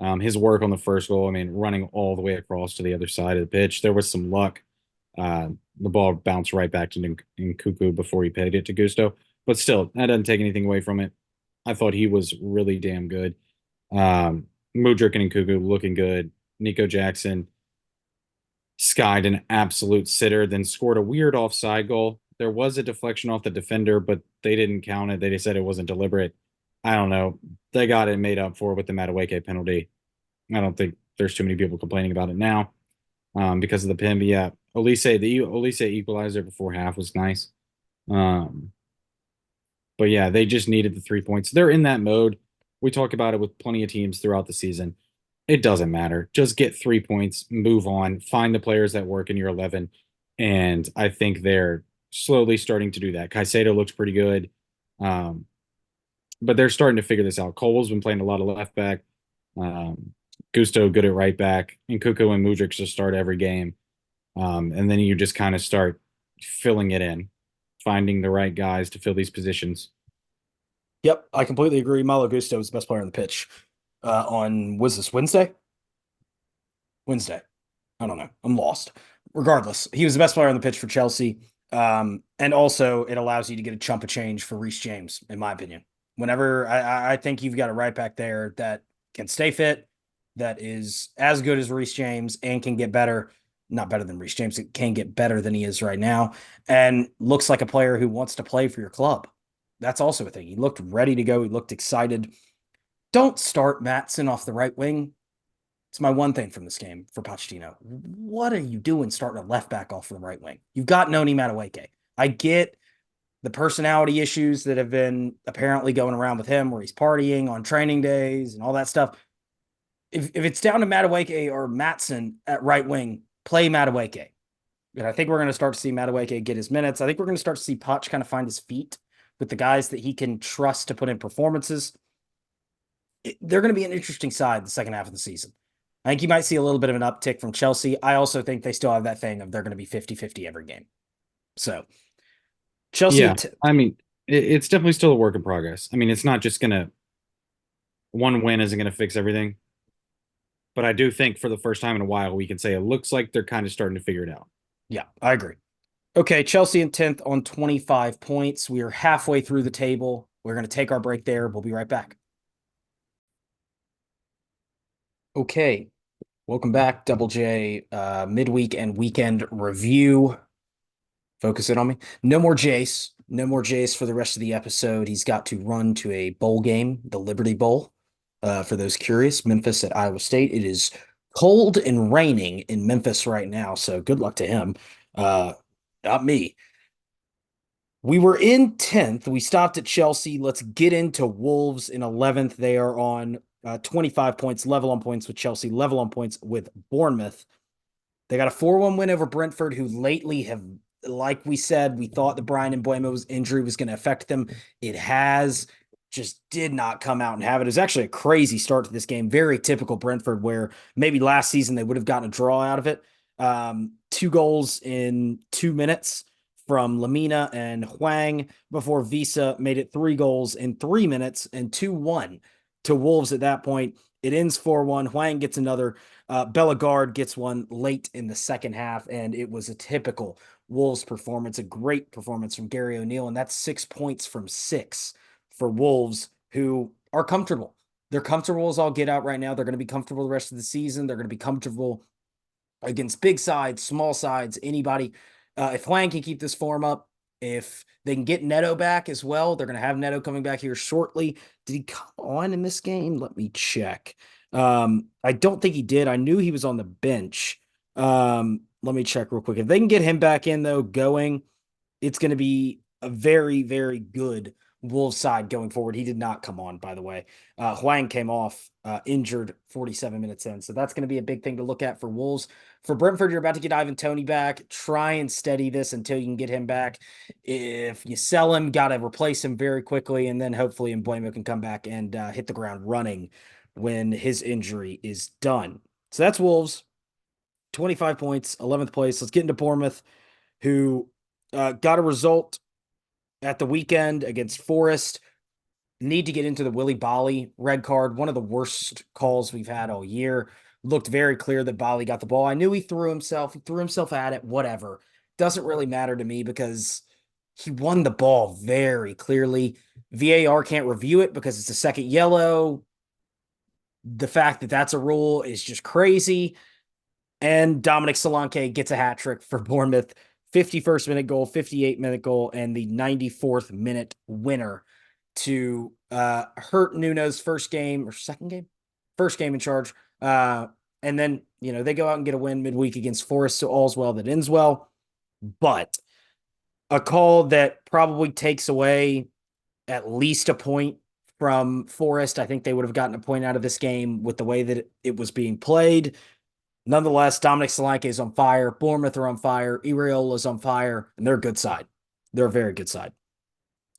B: him. His work on the first goal, I mean, running all the way across to the other side of the pitch, there was some luck. The ball bounced right back to Nkuku before he paid it to Gusto. But still, that doesn't take anything away from it. I thought he was really damn good. Mudryk and Nkuku looking good. Nico Jackson skied an absolute sitter, then scored a weird offside goal. There was a deflection off the defender, but they didn't count it. They just said it wasn't deliberate. I don't know. They got it made up for with the Madueke penalty. I don't think there's too many people complaining about it now because of the pin. But yeah, the Olise equalizer before half was nice. Um, But yeah, they just needed the 3 points. They're in that mode. We talk about it with plenty of teams throughout the season. It doesn't matter. Just get 3 points, move on, find the players that work in your 11. And I think they're slowly starting to do that. Caicedo looks pretty good. Um, but they're starting to figure this out. Cole's been playing a lot of left back. Um, Gusto good at right back, and Kuko and Mudryk just start every game. And then you just kind of start filling it in, finding the right guys to fill these positions.
A: Yep, I completely agree. Malo Gusto is the best player on the pitch. On was this Wednesday? Wednesday. I don't know. I'm lost. Regardless, he was the best player on the pitch for Chelsea. And also it allows you to get a chump of change for Reece James, in my opinion. Whenever I think you've got a right back there that can stay fit, that is as good as Reece James and can get better. Not better than Reece James, it can get better than he is right now, and looks like a player who wants to play for your club. That's also a thing. He looked ready to go. He looked excited. Don't start Matson off the right wing. It's my one thing from this game for Pochettino. What are you doing starting a left back off the right wing? You've got Noni Madueke. I get the personality issues that have been apparently going around with him, where he's partying on training days and all that stuff. If it's down to Madueke or Matson at right wing, play Madueke. And I think we're going to start to see Madueke get his minutes. I think we're going to start to see Poch kind of find his feet with the guys that he can trust to put in performances. They're going to be an interesting side the second half of the season. I think you might see a little bit of an uptick from Chelsea. I also think they still have that thing of they're going to be 50-50 every game. So Chelsea,
B: Yeah, I mean, it's definitely still a work in progress. I mean, it's not just gonna one win isn't gonna fix everything, but I do think for the first time in a while we can say it looks like they're kind of starting to figure it out.
A: yeah, I agree. Okay, Chelsea in 10th on 25 points. We are halfway through the table. We're going to take our break there. We'll be right back. Okay, welcome back, Double J. Midweek and weekend review. Focus it on me. No more Jace. No more Jace for the rest of the episode. He's got to run to a bowl game, the Liberty Bowl. For those curious, Memphis at Iowa State. It is cold and raining in Memphis right now, so good luck to him. Not me. We were in 10th. We stopped at Chelsea. Let's get into Wolves in 11th. They are on 25 points, level on points with Chelsea, level on points with Bournemouth. They got a 4-1 win over Brentford, who lately have, like we said, we thought the Bryan Mbeumo's injury was going to affect them. It has. Just did not come out and have it. It was actually a crazy start to this game. Very typical Brentford, where maybe last season they would have gotten a draw out of it. 2 goals in 2 minutes from Lamina and Hwang before Visa made it 3 goals in 3 minutes and 2-1 to Wolves at that point. It ends 4-1. Hwang gets another. Bellegarde gets one late in the second half, and it was a typical Wolves performance, a great performance from Gary O'Neill, and that's 6 points from 6 for Wolves, who are comfortable. They're comfortable as all get out right now. They're going to be comfortable the rest of the season. They're going to be comfortable against big sides, small sides, anybody. If Hwang can keep this form up, if they can get Neto back as well, they're going to have Neto coming back here shortly. Did he come on in this game? Let me check. I don't think he did. I knew he was on the bench. Let me check real quick. If they can get him back in, though, going, it's going to be a very, very good Wolves side going forward. He did not come on, by the way. Hwang came off injured 47 minutes in. So that's going to be a big thing to look at for Wolves. For Brentford, you're about to get Ivan Toney back. Try and steady this until you can get him back. If you sell him, got to replace him very quickly. And then hopefully Mbeumo can come back and hit the ground running when his injury is done. So that's Wolves. 25 points, 11th place. Let's get into Bournemouth, who got a result at the weekend against Forest. Need to get into the Willy Bali red card, one of the worst calls we've had all year. Looked very clear that Bali got the ball. I knew he threw himself at it, whatever. Doesn't really matter to me because he won the ball very clearly. VAR can't review it because it's a second yellow. The fact that that's a rule is just crazy. And Dominic Solanke gets a hat trick for Bournemouth. 51st minute goal, 58-minute goal, and the 94th minute winner to hurt Nuno's first game or second game? First game in charge. And then, they go out and get a win midweek against Forest, so all's well that ends well. But a call that probably takes away at least a point from Forest. I think they would have gotten a point out of this game with the way that it was being played. Nonetheless, Dominic Solanke is on fire. Bournemouth are on fire. Iraola's on fire, and they're a good side. They're a very good side.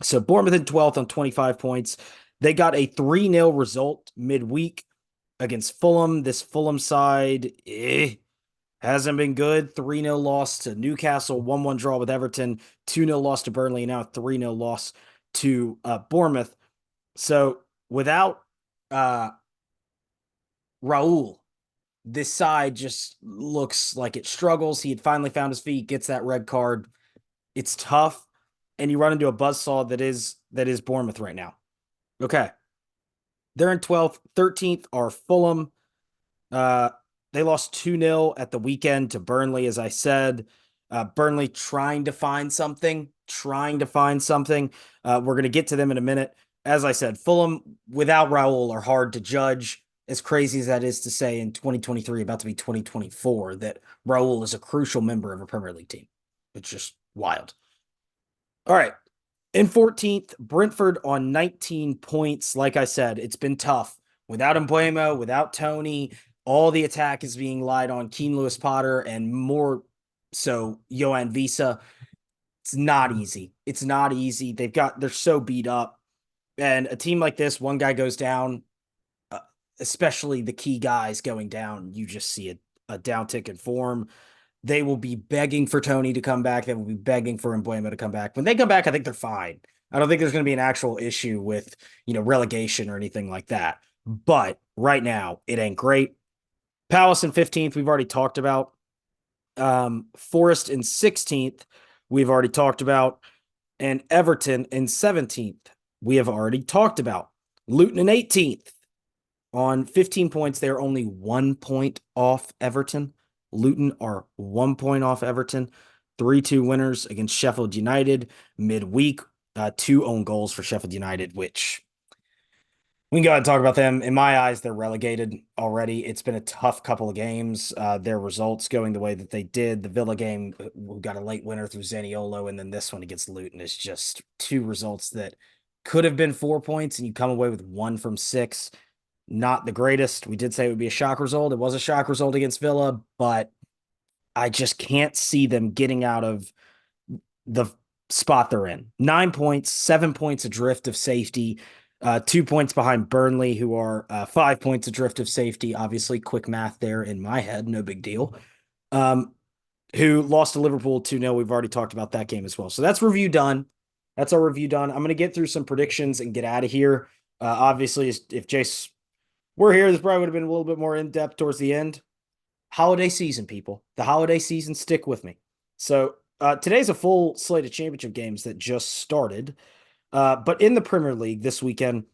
A: So Bournemouth in 12th on 25 points. They got a 3-0 result midweek against Fulham. This Fulham side hasn't been good. 3-0 loss to Newcastle, 1-1 draw with Everton, 2-0 loss to Burnley, and now a 3-0 loss to Bournemouth. So without Raul, this side just looks like it struggles. He had finally found his feet, gets that red card. It's tough, and you run into a buzzsaw that is Bournemouth right now. Okay. They're in 12th. 13th are Fulham. They lost 2-0 at the weekend to Burnley, as I said. Burnley trying to find something. We're going to get to them in a minute. As I said, Fulham without Raul are hard to judge. As crazy as that is to say in 2023, about to be 2024, that Raul is a crucial member of a Premier League team. It's just wild. All right. In 14th, Brentford on 19 points. Like I said, it's been tough. Without Mbeumo, without Tony, all the attack is being lied on Keane Lewis Potter and more so Yohan Visa. It's not easy. They're so beat up. And a team like this, one guy goes down, especially the key guys going down, you just see a downtick in form. They will be begging for Tony to come back. They will be begging for Mbeumo to come back. When they come back, I think they're fine. I don't think there's going to be an actual issue with, relegation or anything like that. But right now, it ain't great. Palace in 15th, we've already talked about. Forest in 16th, we've already talked about. And Everton in 17th, we have already talked about. Luton in 18th. On 15 points, they're only 1 point off Everton. Luton are 1 point off Everton. 3-2 winners against Sheffield United midweek. 2 own goals for Sheffield United, which we can go ahead and talk about them. In my eyes, they're relegated already. It's been a tough couple of games. Their results going the way that they did. The Villa game, we got a late winner through Zaniolo, and then this one against Luton is just 2 results that could have been 4 points, and you come away with 1 from 6. Not the greatest. We did say it would be a shock result. It was a shock result against Villa, but I just can't see them getting out of the spot they're in. 9 points, 7 points adrift of safety, 2 points behind Burnley, who are 5 points adrift of safety. Obviously, quick math there in my head, no big deal. Who lost to Liverpool 2-0. We've already talked about that game as well. So that's review done. That's our review done. I'm going to get through some predictions and get out of here. Obviously, if Jace were here, this probably would have been a little bit more in-depth towards the end. Holiday season, people. The holiday season, stick with me. So today's a full slate of championship games that just started. But in the Premier League this weekend,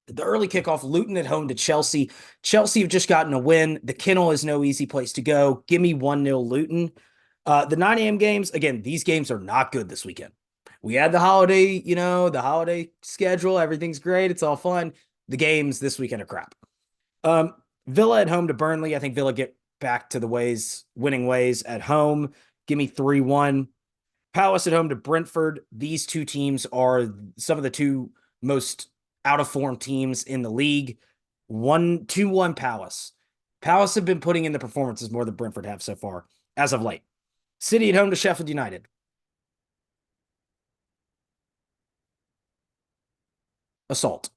A: the early kickoff, Luton at home to Chelsea. Chelsea have just gotten a win. The Kennel is no easy place to go. Give me 1-0 Luton. The 9 a.m. games, again, these games are not good this weekend. We had the holiday, the holiday schedule. Everything's great. It's all fun. The games this weekend are crap. Villa at home to Burnley. I think Villa get back to the winning ways at home. Give me 3-1. Palace at home to Brentford. These 2 teams are some of the 2 most out of form teams in the league. 2-1 Palace. Palace have been putting in the performances more than Brentford have so far as of late. City at home to Sheffield United. Assault.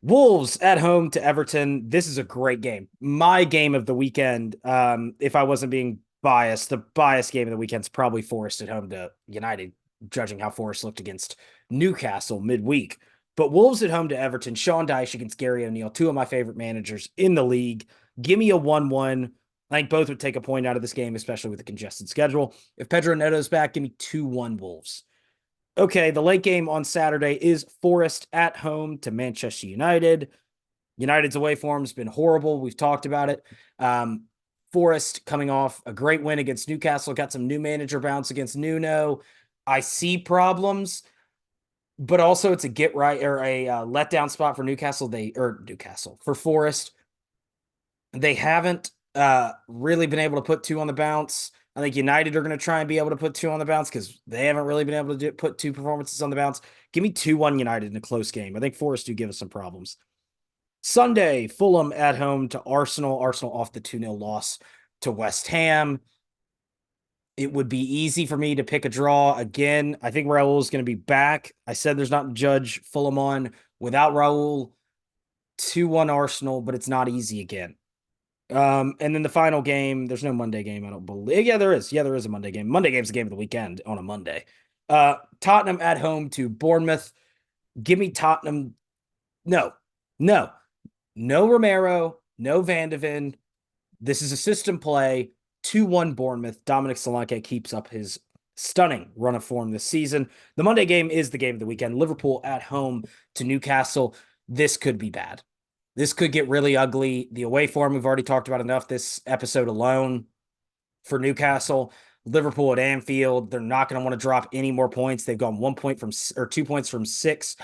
A: Wolves at home to Everton. This is a great game. My game of the weekend, if I wasn't being biased, the biased game of the weekend is probably Forest at home to United, judging how Forest looked against Newcastle midweek. But Wolves at home to Everton, Sean Dyche against Gary O'Neill, 2 of my favorite managers in the league. Give me a 1-1. I think both would take a point out of this game, especially with the congested schedule. If Pedro Neto's back, give me 2-1 Wolves. Okay, the late game on Saturday is Forest at home to Manchester United. United's away form has been horrible. We've talked about it. Forest coming off a great win against Newcastle, got some new manager bounce against Nuno. I see problems, but also it's a get right or a letdown spot for for Forest. They haven't really been able to put 2 on the bounce. I think United are going to try and be able to put 2 on the bounce because they haven't really been able to put 2 performances on the bounce. Give me 2-1 United in a close game. I think Forest do give us some problems. Sunday, Fulham at home to Arsenal. Arsenal off the 2-0 loss to West Ham. It would be easy for me to pick a draw. Again, I think Raul is going to be back. I said there's not Judge Fulham on without Raul. 2-1 Arsenal, but it's not easy again. And then the final game, there's no Monday game, I don't believe. Yeah, there is. Yeah, there is a Monday game. Monday game's the game of the weekend on a Monday. Tottenham at home to Bournemouth. Give me Tottenham. No. No Romero, no Van de Ven. This is a system play. 2-1 Bournemouth. Dominic Solanke keeps up his stunning run of form this season. The Monday game is the game of the weekend. Liverpool at home to Newcastle. This could be bad. This could get really ugly. The away form, we've already talked about enough this episode alone for Newcastle. Liverpool at Anfield, they're not going to want to drop any more points. They've gone 1 point from, or 2 points from 6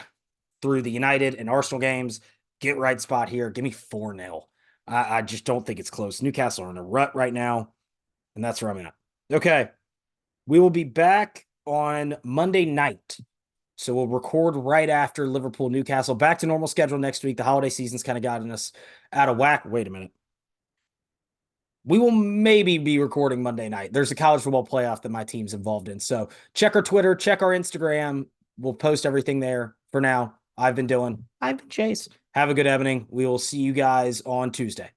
A: through the United and Arsenal games. Get right spot here. Give me 4-0. I just don't think it's close. Newcastle are in a rut right now, and that's where I'm at. Okay. We will be back on Monday night. So we'll record right after Liverpool Newcastle. Back to normal schedule next week. The holiday season's kind of gotten us out of whack. Wait a minute. We will maybe be recording Monday night. There's a college football playoff that my team's involved in. So check our Twitter, check our Instagram. We'll post everything there. For now, I've been Dylan. I've been Chase. Have a good evening. We will see you guys on Tuesday.